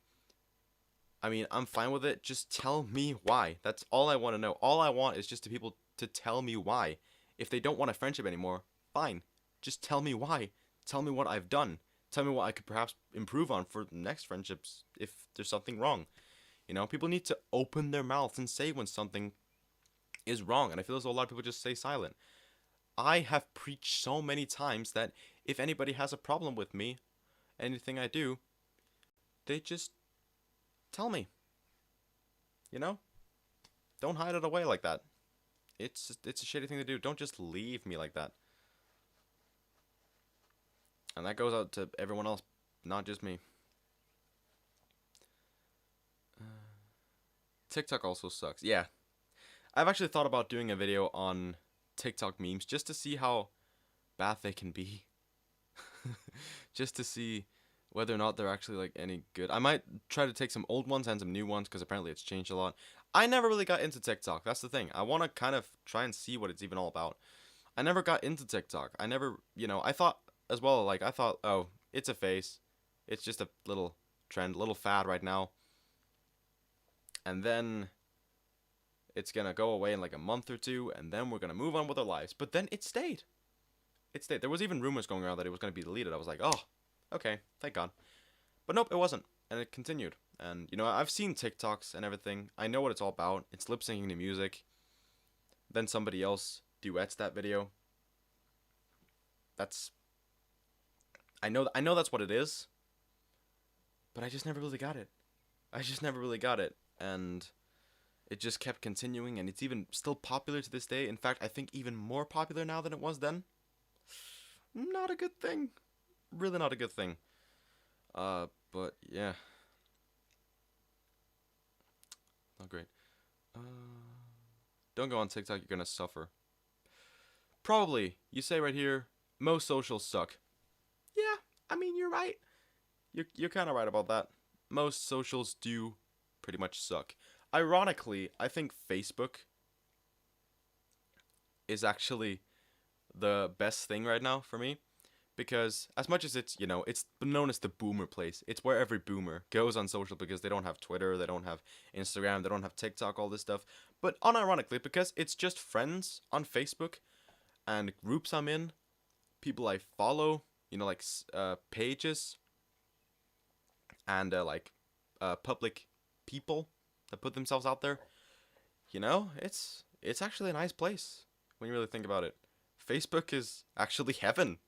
I mean, I'm fine with it. Just tell me why. That's all I want to know. All I want is just to people to tell me why. If they don't want a friendship anymore, fine. Just tell me why. Tell me what I've done. Tell me what I could perhaps improve on for next friendships if there's something wrong. You know, people need to open their mouths and say when something is wrong. And I feel as though a lot of people just stay silent. I have preached so many times that if anybody has a problem with me, anything I do, they just tell me. You know? Don't hide it away like that. It's a shitty thing to do. Don't just leave me like that. And that goes out to everyone else, not just me. TikTok also sucks. Yeah. I've actually thought about doing a video on TikTok memes just to see how bad they can be. Just to see whether or not they're actually like any good. I might try to take some old ones and some new ones because apparently it's changed a lot. I never really got into TikTok. That's the thing. I want to kind of try and see what it's even all about. I never got into TikTok. I never, I thought as well, like, oh, it's a phase. It's just a little trend, little fad right now. And then it's gonna go away in like a month or two, and then we're gonna move on with our lives. But then it stayed. It stayed. There was even rumors going around that it was gonna be deleted. I was like, oh, okay, thank God. But nope, it wasn't, and it continued. And you know, I've seen TikToks and everything. I know what it's all about. It's lip syncing to music. Then somebody else duets that video. That's. I know that's what it is. But I just never really got it. I just never really got it, and it just kept continuing, and it's even still popular to this day. In fact, I think even more popular now than it was then. Not a good thing. Really not a good thing. But yeah. Not great. Don't go on TikTok, you're gonna suffer. Probably. You say right here, most socials suck. Yeah, I mean, you're right. You're kind of right about that. Most socials do pretty much suck. Ironically, I think Facebook is actually the best thing right now for me, because as much as it's, you know, it's known as the boomer place. It's where every boomer goes on social because they don't have Twitter, they don't have Instagram, they don't have TikTok, all this stuff. But unironically, because it's just friends on Facebook and groups I'm in, people I follow, you know, like pages and public people that put themselves out there. You know, it's actually a nice place when you really think about it. Facebook is actually heaven,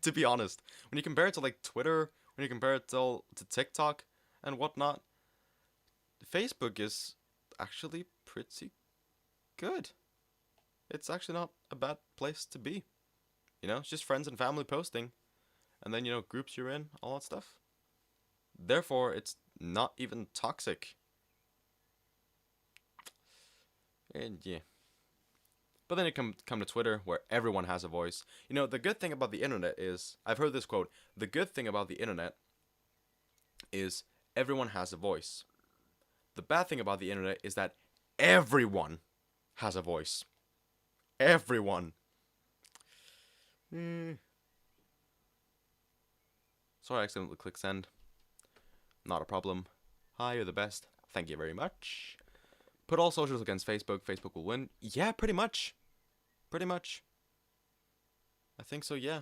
to be honest. When you compare it to like Twitter, when you compare it to TikTok and whatnot, Facebook is actually pretty good. It's actually not a bad place to be. You know, it's just friends and family posting, and then, you know, groups you're in, all that stuff. Therefore, it's not even toxic. And yeah. But then it come to Twitter, where everyone has a voice. You know, the good thing about the internet is, I've heard this quote, the good thing about the internet is everyone has a voice. The bad thing about the internet is that everyone has a voice. Everyone. Sorry, I accidentally clicked send. Not a problem. Hi, you're the best. Thank you very much. Put all socials against Facebook. Facebook will win. Yeah, pretty much. Pretty much. I think so, yeah.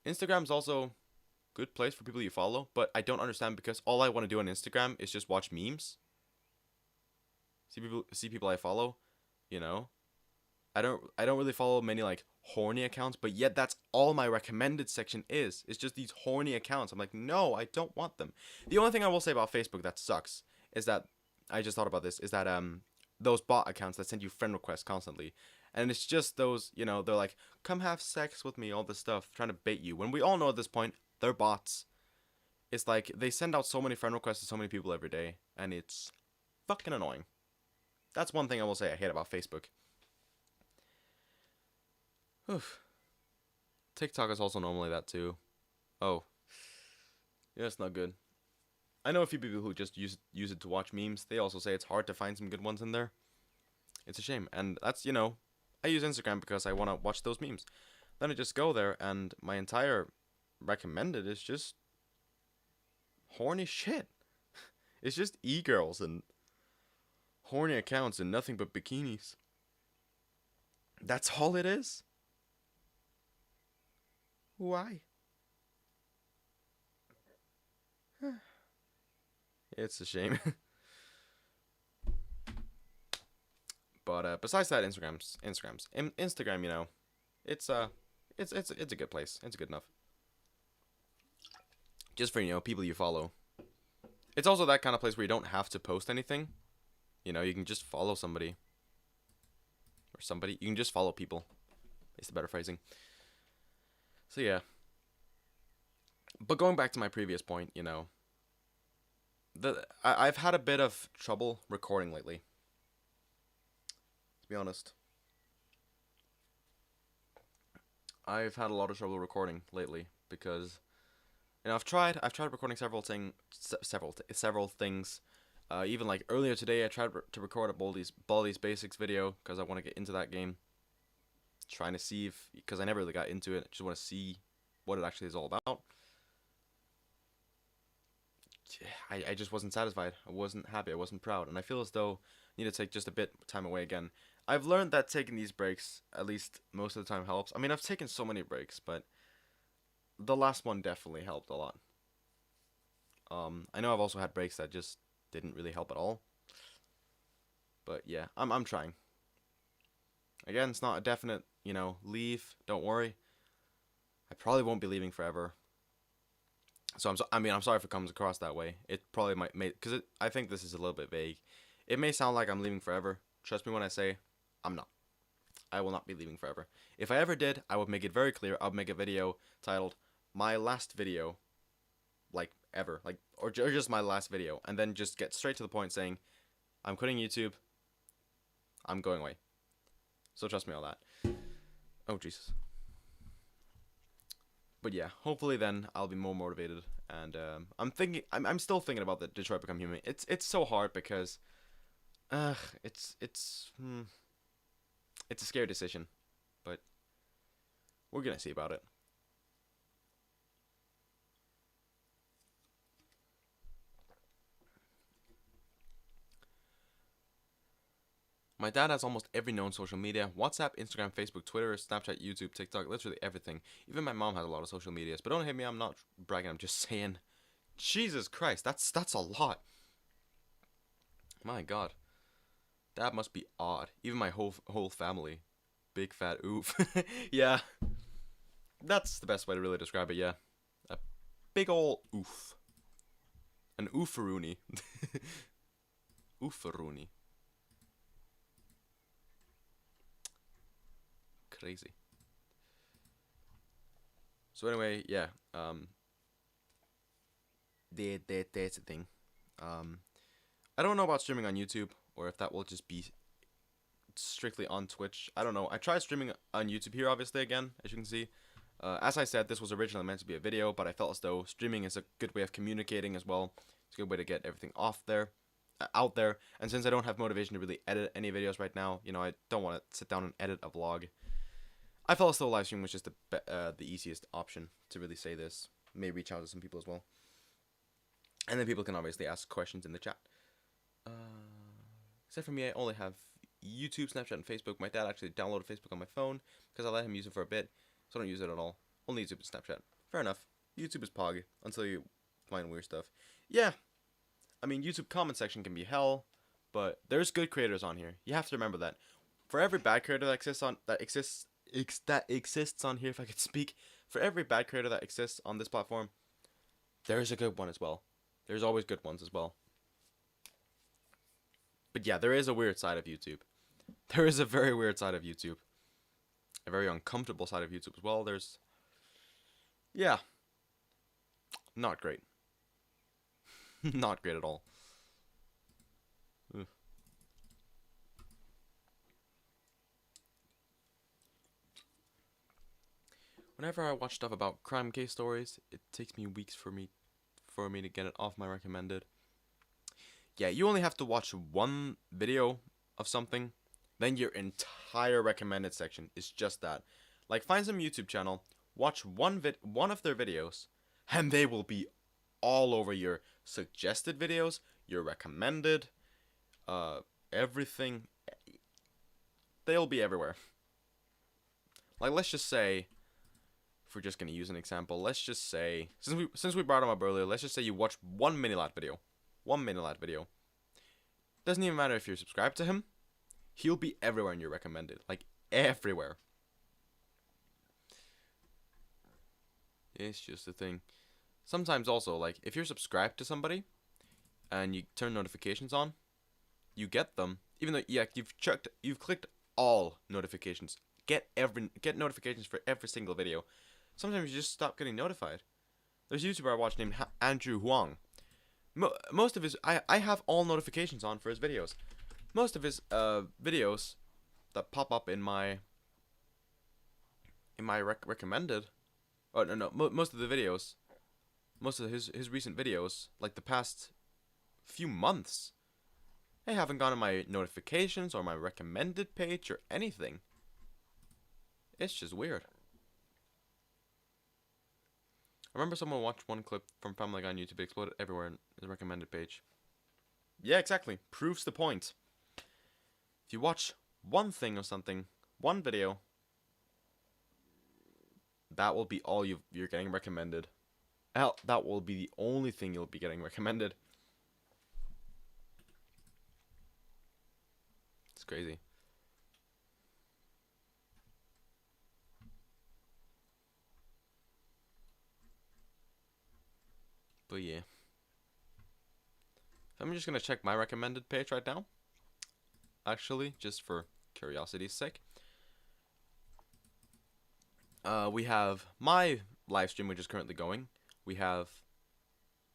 Instagram's also a good place for people you follow, but I don't understand because all I want to do on Instagram is just watch memes. See people I follow, you know. I don't really follow many like horny accounts, but yet that's all my recommended section is. It's just these horny accounts. I'm like, no, I don't want them. The only thing I will say about Facebook that sucks is that I just thought about this is that those bot accounts that send you friend requests constantly, and it's just those, you know, they're like, come have sex with me, all this stuff, trying to bait you. When we all know at this point they're bots. It's like they send out so many friend requests to so many people every day, and it's fucking annoying. That's one thing I will say I hate about Facebook. Oof. TikTok is also normally that too. Oh. Yeah, it's not good. I know a few people who just use it to watch memes. They also say it's hard to find some good ones in there. It's a shame. And that's, you know, I use Instagram because I want to watch those memes. Then I just go there and my entire recommended is just horny shit. It's just e-girls and horny accounts and nothing but bikinis. That's all it is. Why? It's a shame. But besides that, Instagram, you know, it's a good place. It's good enough. Just for, you know, people you follow. It's also that kind of place where you don't have to post anything. You know, you can just follow somebody. Or somebody. You can just follow people. It's the better phrasing. So yeah. But going back to my previous point, you know, I've had a bit of trouble recording lately. To be honest. I've had a lot of trouble recording lately because, you know, I've tried recording several things. Even like earlier today, I tried to record a Baldi's Basics video because I want to get into that game. Trying to see because I never really got into it. I just want to see what it actually is all about. I just wasn't satisfied. I wasn't happy. I wasn't proud, and I feel as though I need to take just a bit time away again. I've learned that taking these breaks, at least most of the time, helps. I mean, I've taken so many breaks, but the last one definitely helped a lot. I know I've also had breaks that just didn't really help at all. But yeah, I'm trying. Again, it's not a definite, leave. Don't worry. I probably won't be leaving forever. So I'm sorry if it comes across that way. It probably might because I think this is a little bit vague. It may sound like I'm leaving forever. Trust me when I say I'm not. I will not be leaving forever. If I ever did, I would make it very clear. I would make a video titled "My Last Video," like ever, like or just my last video, and then just get straight to the point saying, "I'm quitting YouTube. I'm going away." So trust me on that. Oh Jesus. But yeah, hopefully then I'll be more motivated, and I'm still thinking about the Detroit Become Human. It's so hard because, it's a scary decision, but we're gonna see about it. My dad has almost every known social media: WhatsApp, Instagram, Facebook, Twitter, Snapchat, YouTube, TikTok, literally everything. Even my mom has a lot of social medias. But don't hit me, I'm not bragging, I'm just saying. Jesus Christ, that's a lot. My God. That must be odd. Even my whole family. Big fat oof. Yeah. That's the best way to really describe it, yeah. A big ol' oof. An oofaroony. Oofaroony. Crazy. So anyway, yeah. That's the thing. I don't know about streaming on YouTube, or if that will just be strictly on Twitch. I don't know. I tried streaming on YouTube here, obviously, again, as you can see. As I said, this was originally meant to be a video, but I felt as though streaming is a good way of communicating as well. It's a good way to get everything out there. And since I don't have motivation to really edit any videos right now, I don't want to sit down and edit a vlog. I felt as though live stream was just the easiest option to really say this. May reach out to some people as well. And then people can obviously ask questions in the chat. Except for me, I only have YouTube, Snapchat, and Facebook. My dad actually downloaded Facebook on my phone because I let him use it for a bit, so I don't use it at all. Only YouTube and Snapchat. Fair enough. YouTube is pog until you find weird stuff. Yeah, I mean, YouTube comment section can be hell, but there's good creators on here. You have to remember that. For every bad creator that exists on here, if I could speak, for every bad creator that exists on this platform, there's a good one as well. There's always good ones as well. But yeah, there is a weird side of YouTube. There is a very weird side of YouTube. A very uncomfortable side of YouTube as well. Yeah. Not great. Not great at all. Ugh. Whenever I watch stuff about crime case stories, it takes me weeks for me to get it off my recommended. Yeah, you only have to watch one video of something, then your entire recommended section is just that. Like, find some YouTube channel, watch one of their videos, and they will be all over your suggested videos, your recommended, everything. They'll be everywhere. Like, let's just say, if we're just gonna use an example, let's just say, since we brought him up earlier, let's just say you watch one Minilat video. One Minilat video. Doesn't even matter if you're subscribed to him. He'll be everywhere in your recommended. Like, everywhere. It's just a thing. Sometimes also, like, if you're subscribed to somebody and you turn notifications on, you get them, even though you've clicked all notifications. Get notifications for every single video. Sometimes you just stop getting notified. There's a YouTuber I watch named Andrew Huang. Most of his, I have all notifications on for his videos. Most of his videos that pop up in my recommended, oh no, most of the videos, most of his recent videos, like the past few months, they haven't gone on my notifications or my recommended page or anything. It's just weird. I remember someone watched one clip from Family Guy on YouTube. It exploded everywhere in the recommended page. Yeah, exactly. Proves the point. If you watch one thing or something, one video, that will be all you're getting recommended. Hell, that will be the only thing you'll be getting recommended. It's crazy. But yeah. I'm just gonna check my recommended page right now. Actually, just for curiosity's sake. We have my live stream, which is currently going. We have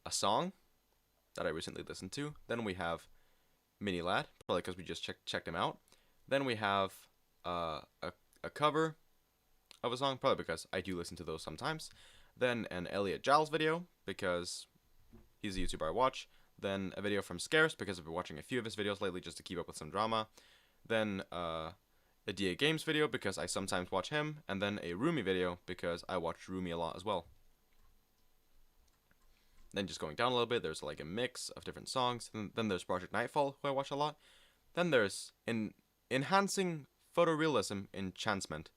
a song that I recently listened to. Then we have Mini Lad, probably because we just checked him out. Then we have a cover of a song, probably because I do listen to those sometimes. Then an Elliot Giles video, because he's a YouTuber I watch. Then a video from Scarce, because I've been watching a few of his videos lately just to keep up with some drama. Then a DA Games video, because I sometimes watch him. And then a Rumi video, because I watch Rumi a lot as well. Then just going down a little bit, there's like a mix of different songs. Then there's Project Nightfall, who I watch a lot. Then there's Enhancing Photorealism Enhancement.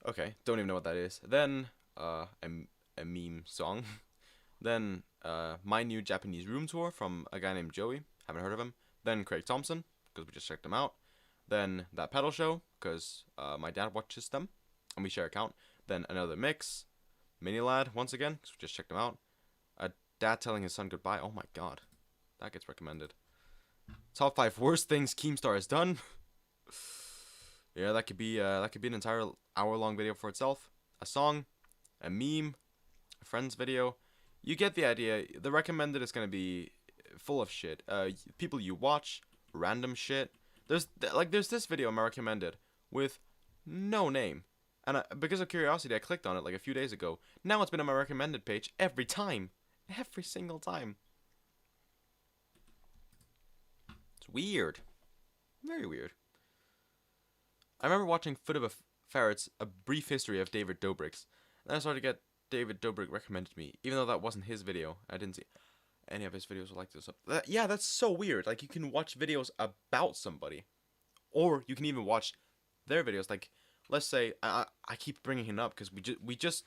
Okay, don't even know what that is. Then a meme song. Then My New Japanese Room Tour from a guy named Joey. Haven't heard of him. Then Craig Thompson, because we just checked him out. Then That Pedal Show, because my dad watches them, and we share an account. Then another mix. Mini Lad, once again, because we just checked him out. A dad telling his son goodbye. Oh my god. That gets recommended. Top 5 worst things Keemstar has done. Yeah, that could be an entire hour-long video for itself. A song, a meme, a friend's video. You get the idea. The recommended is going to be full of shit. People you watch, random shit. There's this video in my recommended with no name. And because of curiosity, I clicked on it like a few days ago. Now it's been on my recommended page every time. Every single time. It's weird. Very weird. I remember watching Foot of a Ferret's A Brief History of David Dobrik's. And I started to get David Dobrik recommended to me. Even though that wasn't his video. I didn't see any of his videos like this. Yeah, that's so weird. Like, you can watch videos about somebody. Or you can even watch their videos. Like, let's say, I keep bringing him up because we just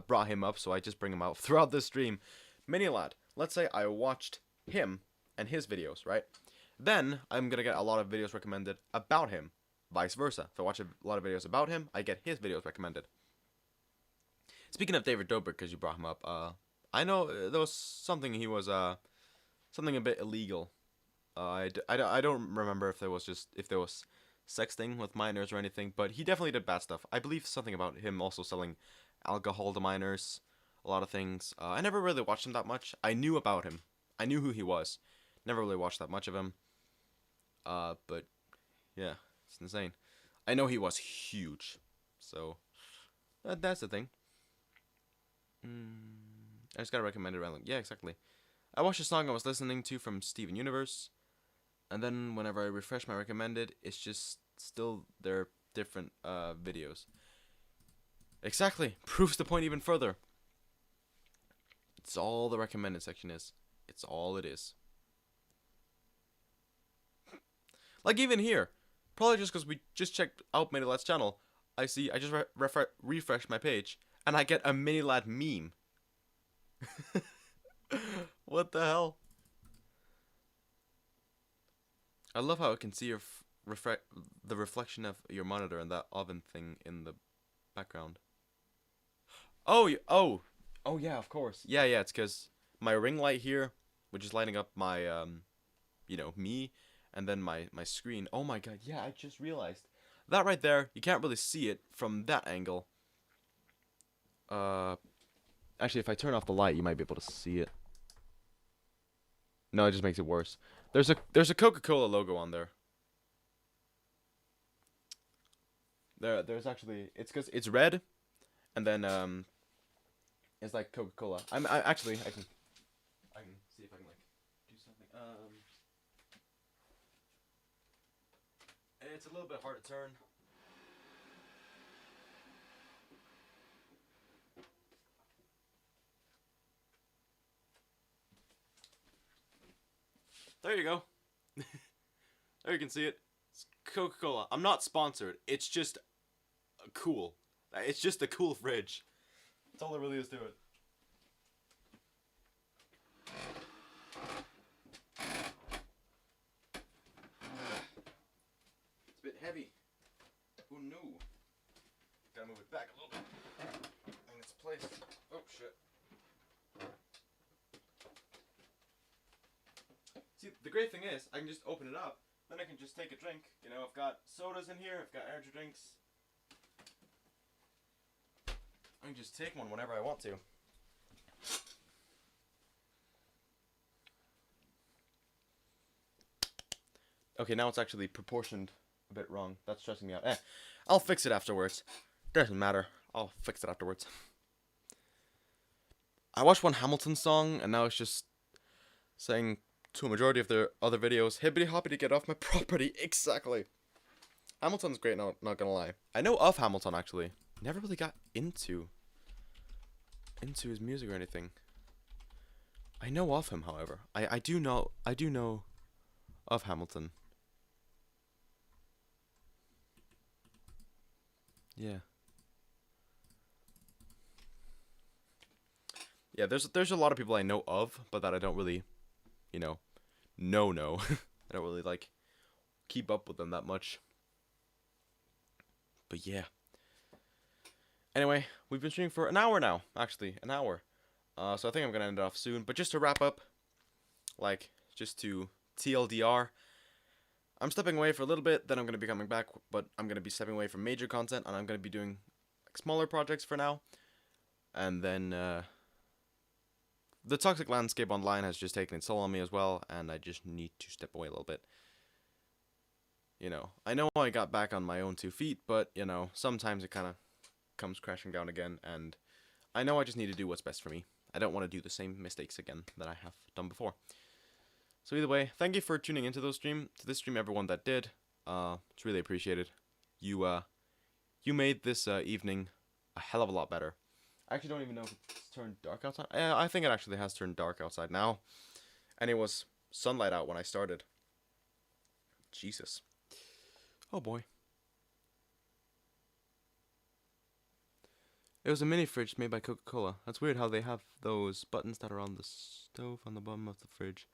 brought him up, so I just bring him out throughout this stream. Mini Lad, let's say I watched him and his videos, right? Then I'm gonna get a lot of videos recommended about him. Vice versa. If I watch a lot of videos about him, I get his videos recommended. Speaking of David Dobrik, because you brought him up, I know there was something he was something a bit illegal. I don't remember if there was sexting with minors or anything, but he definitely did bad stuff. I believe something about him also selling alcohol to minors, a lot of things. I never really watched him that much. I knew about him. I knew who he was. Never really watched that much of him. But yeah, it's insane. I know he was huge, so that's the thing. I just gotta recommend it random. Yeah, exactly. I watched a song I was listening to from Steven Universe, and then whenever I refresh my recommended, it's just still their different videos. Exactly. Proves the point even further. It's all the recommended section is. It's all it is. Like even here, probably just because we just checked out Mini Lad's channel, I just refresh my page, and I get a Mini Lad meme. What the hell? I love how I can see your the reflection of your monitor and that oven thing in the background. Oh, yeah, of course. Yeah, it's because my ring light here, which is lighting up my, me, and then my screen. Oh my god, yeah, I just realized. That right there, you can't really see it from that angle. Actually, if I turn off the light, you might be able to see it. No, it just makes it worse. There's a Coca-Cola logo on there. There's actually, it's because it's red, and then it's like Coca-Cola. I can see if I can like do something. It's a little bit hard to turn. There you go. There you can see it. It's Coca-Cola. I'm not sponsored. It's just cool. It's just a cool fridge. That's all there really is to it. It's a bit heavy. Who knew? Gotta move it back a little bit. In its place. Oh shit. See, the great thing is, I can just open it up, then I can just take a drink. You know, I've got sodas in here, I've got energy drinks. I can just take one whenever I want to. Okay, now it's actually proportioned a bit wrong. That's stressing me out. I'll fix it afterwards. Doesn't matter. I'll fix it afterwards. I watched one Hamilton song, and now it's just saying to a majority of their other videos, hippity hoppity, get off my property. Exactly. Hamilton's great, not gonna lie. I know of Hamilton, actually. Never really got into his music or anything. I know of him, however. I do know of Hamilton. Yeah. Yeah, there's a lot of people I know of, but that I don't really, you know, know. I don't really, like, keep up with them that much. But yeah. Anyway, we've been streaming for an hour now, actually, an hour. So I think I'm gonna end it off soon. But just to wrap up, like, just to TLDR, I'm stepping away for a little bit, then I'm gonna be coming back, but I'm gonna be stepping away from major content, and I'm gonna be doing like, smaller projects for now. And then the toxic landscape online has just taken its toll on me as well, and I just need to step away a little bit. You know, I know I got back on my own 2 feet, but, you know, sometimes it kind of comes crashing down again, and I know I just need to do what's best for me. I don't want to do the same mistakes again that I have done before. So either way, thank you for tuning into this stream, everyone that did. It's really appreciated. You made this evening a hell of a lot better. I actually don't even know if it's turned dark outside. I think it actually has turned dark outside now. And it was sunlight out when I started. Jesus. Oh boy. It was a mini fridge made by Coca-Cola. That's weird how they have those buttons that are on the stove on the bottom of the fridge.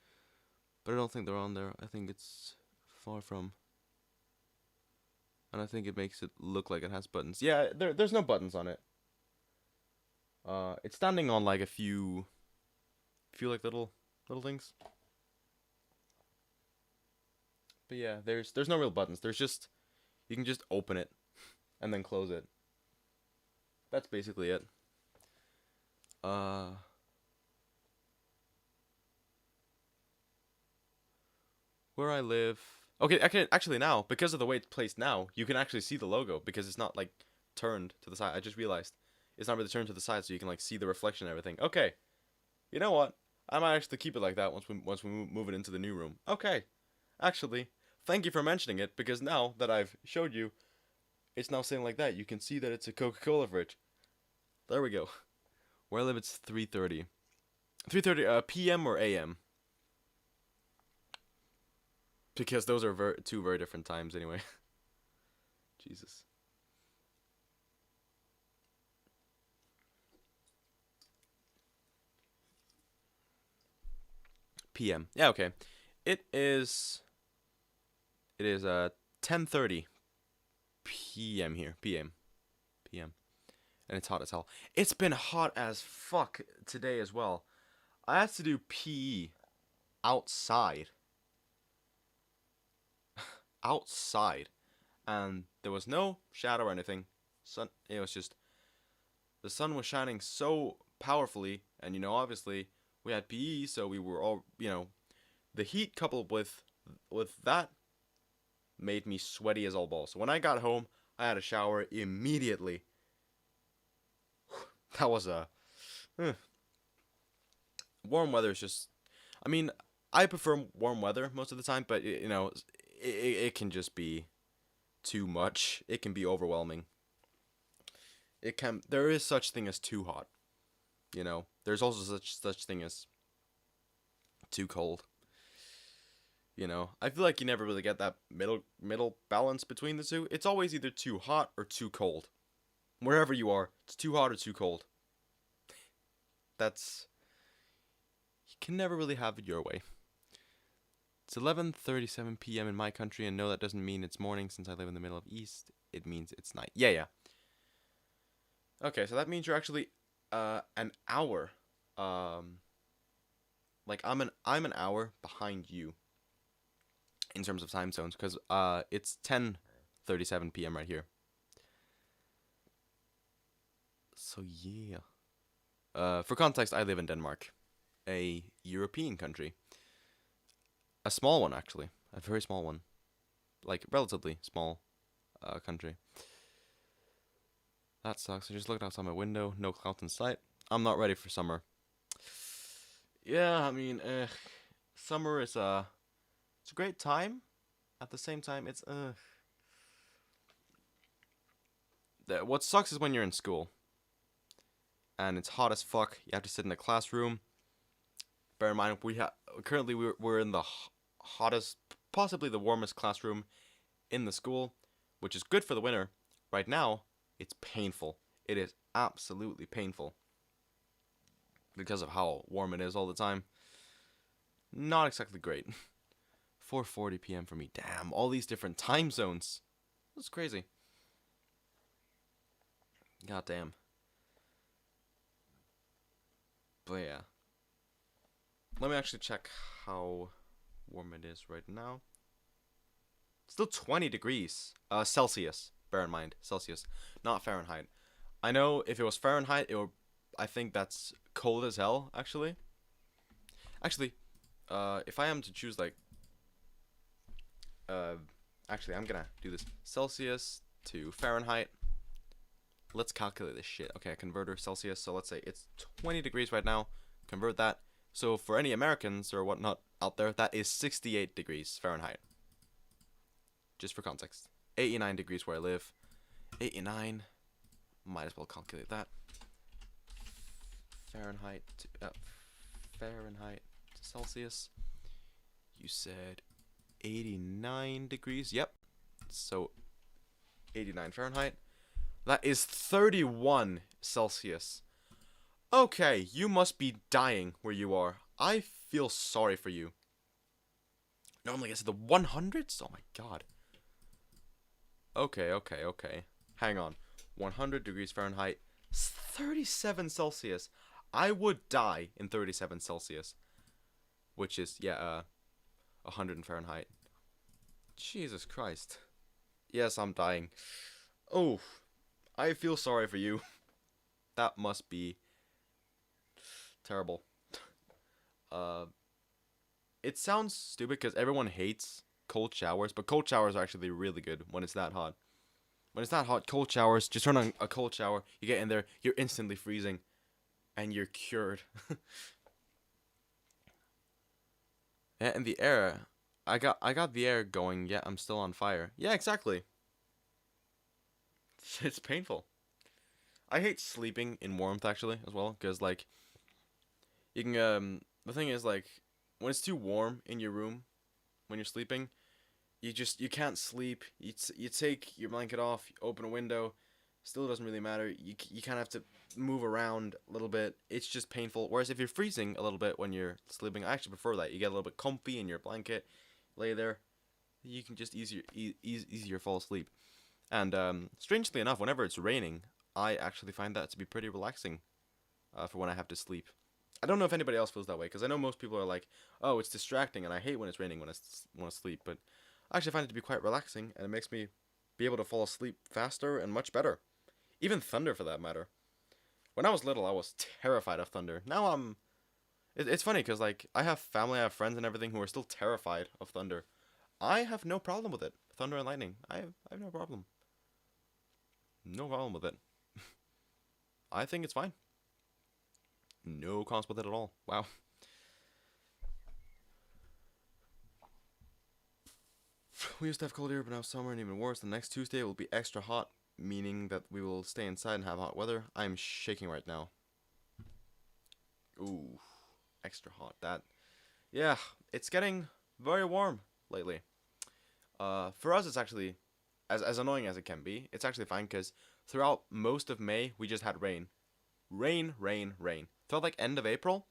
But I don't think they're on there. I think it's far from. And I think it makes it look like it has buttons. Yeah, there's no buttons on it. It's standing on like a few like little things. But yeah, there's no real buttons. There's just, you can just open it and then close it. That's basically it. Where I live. Okay, I can actually now, because of the way it's placed now, you can actually see the logo because it's not like turned to the side. I just realized it's not really turned to the side, so you can like see the reflection and everything. Okay, you know what? I might actually keep it like that once we move it into the new room. Okay, actually, thank you for mentioning it, because now that I've showed you, it's now saying like that. You can see that it's a Coca-Cola fridge. There we go. Where I live, it's 3:30. 3:30 p.m. or a.m. Because those are two very different times anyway. Jesus. PM. Yeah, okay. It is 10:30 PM here. PM. And it's hot as hell. It's been hot as fuck today as well. I had to do PE outside. Outside. And there was no shadow or anything. It was just, the sun was shining so powerfully, and you know, obviously we had PE, so we were all, you know, the heat coupled with that made me sweaty as all balls. So when I got home, I had a shower immediately. That was warm weather is just, I mean, I prefer warm weather most of the time, but you know, it can just be too much. It can be overwhelming. There is such thing as too hot. You know, there's also such thing as too cold. You know, I feel like you never really get that middle balance between the two. It's always either too hot or too cold. Wherever you are, it's too hot or too cold. That's you can never really have it your way. It's 11:37 p.m. in my country, and no, that doesn't mean it's morning since I live in the middle of East. It means it's night. Yeah, yeah. Okay, so that means you're actually an hour. Like I'm an hour behind you in terms of time zones, because it's 10:37 p.m. right here. So yeah. For context, I live in Denmark, a European country. A small one, actually. A very small one. Like, relatively small country. That sucks. I just looked outside my window. No clouds in sight. I'm not ready for summer. Yeah, I mean, summer is it's a great time. At the same time, it's what sucks is when you're in school and it's hot as fuck. You have to sit in a classroom. Bear in mind, currently we're in the hottest, possibly the warmest classroom in the school, which is good for the winter. Right now, it's painful. It is absolutely painful because of how warm it is all the time. Not exactly great. 4:40 p.m. for me. Damn, all these different time zones. That's crazy. God damn. But yeah. Let me actually check how warm it is right now. Still 20 degrees. Celsius. Bear in mind. Celsius. Not Fahrenheit. I know if it was Fahrenheit, I think that's cold as hell, actually. Actually, if I am to choose, like... actually, I'm gonna do this. Celsius to Fahrenheit. Let's calculate this shit. Okay, a converter, Celsius. So let's say it's 20 degrees right now. Convert that. So for any Americans or whatnot out there, that is 68 degrees Fahrenheit. Just for context. 89 degrees where I live. 89. Might as well calculate that. Fahrenheit to Celsius. You said 89 degrees. Yep. So 89 Fahrenheit. That is 31 Celsius. Okay, you must be dying where you are. I feel sorry for you. Normally it's the 100s? Oh my god. Okay. Hang on. 100 degrees Fahrenheit. 37 Celsius. I would die in 37 Celsius. Which is, 100 in Fahrenheit. Jesus Christ. Yes, I'm dying. Oh, I feel sorry for you. That must be terrible. It sounds stupid because everyone hates cold showers, but cold showers are actually really good when it's that hot. When it's that hot, cold showers, just turn on a cold shower, you get in there, you're instantly freezing, and you're cured. And the air, I got the air going, yet I'm still on fire. Yeah, exactly. It's painful. I hate sleeping in warmth, actually, as well, because, like, you can, the thing is, like, when it's too warm in your room, when you're sleeping, you can't sleep. You take your blanket off, you open a window, still doesn't really matter. You kind of have to move around a little bit. It's just painful. Whereas if you're freezing a little bit when you're sleeping, I actually prefer that. You get a little bit comfy in your blanket, lay there, you can just easier fall asleep. And strangely enough, whenever it's raining, I actually find that to be pretty relaxing for when I have to sleep. I don't know if anybody else feels that way, because I know most people are like, oh, it's distracting, and I hate when it's raining when I want to sleep, but I actually find it to be quite relaxing, and it makes me be able to fall asleep faster and much better. Even thunder, for that matter. When I was little, I was terrified of thunder. Now it's funny, because, like, I have family, I have friends and everything who are still terrified of thunder. I have no problem with it. Thunder and lightning. I have no problem. No problem with it. I think it's fine. No cons with it at all. Wow. We used to have cold air, but now summer and even worse. The next Tuesday will be extra hot, meaning that we will stay inside and have hot weather. I'm shaking right now. Ooh, extra hot. Yeah, it's getting very warm lately. For us, it's actually as annoying as it can be. It's actually fine because throughout most of May we just had rain, rain, rain, rain. Throughout like end of April,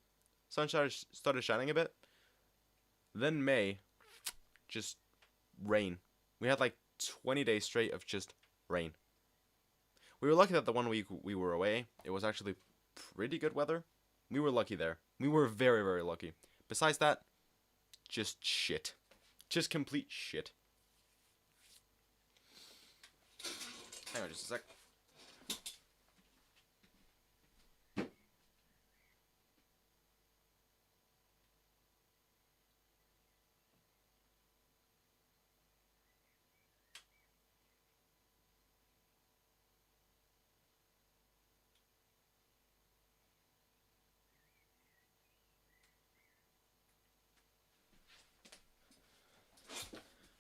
sun started shining a bit. Then May, just rain. We had like 20 days straight of just rain. We were lucky that the 1 week we were away, it was actually pretty good weather. We were lucky there. We were very, very lucky. Besides that, just shit. Just complete shit. Hang on just a sec.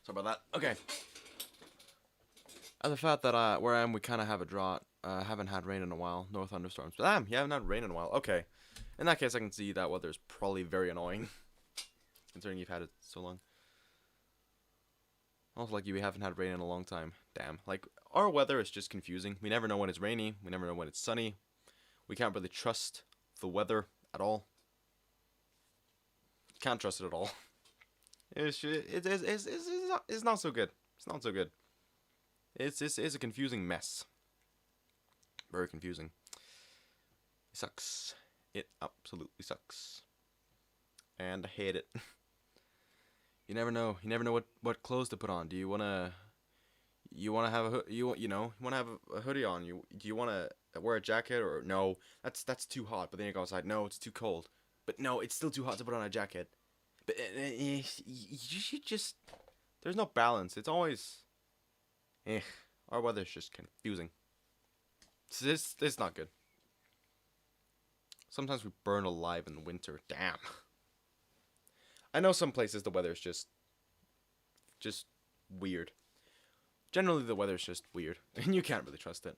Sorry about that. Okay. The fact that where I am, we kind of have a drought. Haven't had rain in a while. No thunderstorms. But damn, you haven't had rain in a while. Okay. In that case, I can see that weather's probably very annoying. Considering you've had it so long. Also, like you haven't had rain in a long time. Damn. Like, our weather is just confusing. We never know when it's rainy. We never know when it's sunny. We can't really trust the weather at all. Can't trust it at all. It's not so good. It's not so good. It's a confusing mess. Very confusing. It sucks. It absolutely sucks. And I hate it. You never know. You never know what clothes to put on. Do you wanna have a you wanna have a hoodie on? Do you wanna wear a jacket or no? That's too hot. But then you go outside. No, it's too cold. But no, it's still too hot to put on a jacket. But you just there's no balance. It's always our weather's just confusing. It's not good. Sometimes we burn alive in the winter. Damn. I know some places the weather's just weird. Generally the weather's just weird and you can't really trust it.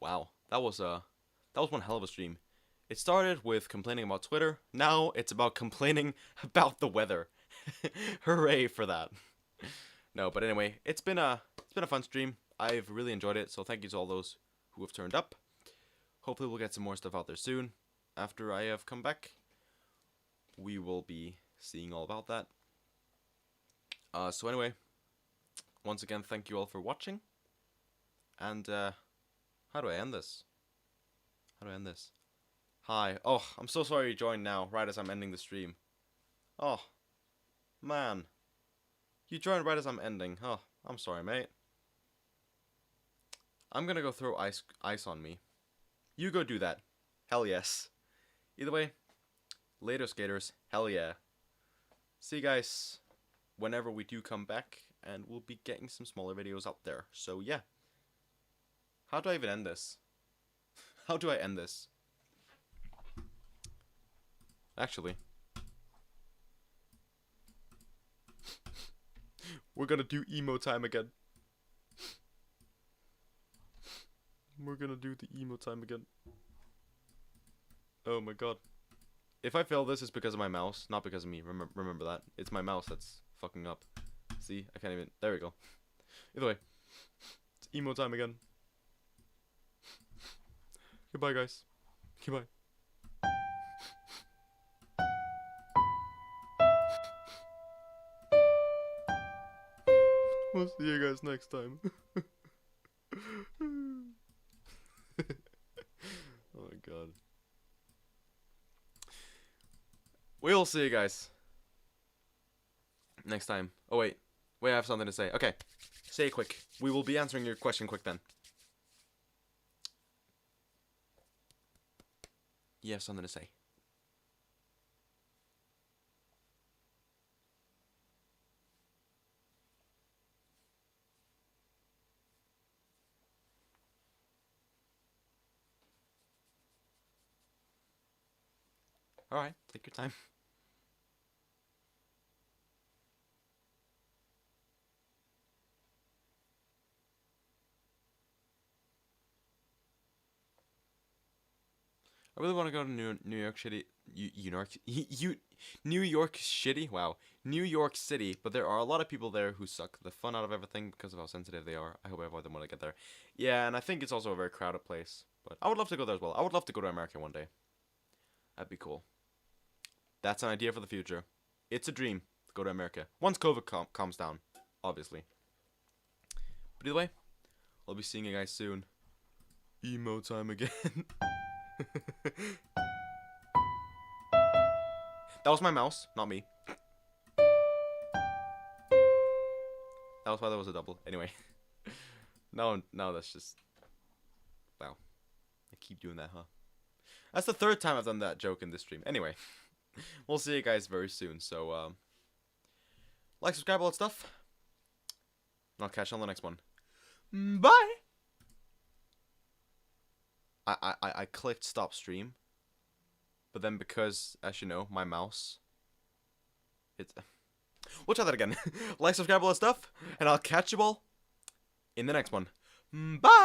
Wow. That was one hell of a stream. It started with complaining about Twitter. Now it's about complaining about the weather. Hooray for that. No, but anyway, it's been a fun stream. I've really enjoyed it, so thank you to all those who have turned up. Hopefully we'll get some more stuff out there soon. After I have come back, we will be seeing all about that. So anyway, once again, thank you all for watching. And how do I end this? Hi. Oh, I'm so sorry you joined now, right as I'm ending the stream. Oh, man. You joined right as I'm ending. Oh, I'm sorry, mate. I'm gonna go throw ice on me. You go do that. Hell yes. Either way, later skaters. Hell yeah. See you guys whenever we do come back, and we'll be getting some smaller videos out there. So yeah. How do I even end this? How do I end this? Actually, we're gonna do emo time again. We're gonna do the emo time again. Oh my god. If I fail this, it's because of my mouse, not because of me. Remember that. It's my mouse that's fucking up. See? I can't even... There we go. Either way. It's emo time again. Goodbye, guys. Goodbye. We'll see you guys next time. Oh my god. We'll see you guys next time. Oh wait, I have something to say. Okay, say it quick. We will be answering your question quick then. You have something to say. Alright, take your time. I really want to go to New York City. New York City. Wow, New York City. But there are a lot of people there who suck the fun out of everything because of how sensitive they are. I hope I avoid them when I get there. Yeah, and I think it's also a very crowded place. But I would love to go there as well. I would love to go to America one day. That'd be cool. That's an idea for the future. It's a dream to go to America once COVID calms down, obviously. But either way, I'll be seeing you guys soon. Emo time again. That was my mouse, not me. That was why there was a double. Anyway. No, that's just... Wow. I keep doing that, huh? That's the third time I've done that joke in this stream. Anyway. We'll see you guys very soon. So, like, subscribe, all that stuff. And I'll catch you on the next one. Bye! I clicked stop stream. But then because, as you know, my mouse... We'll try that again. Like, subscribe, all that stuff. And I'll catch you all in the next one. Bye!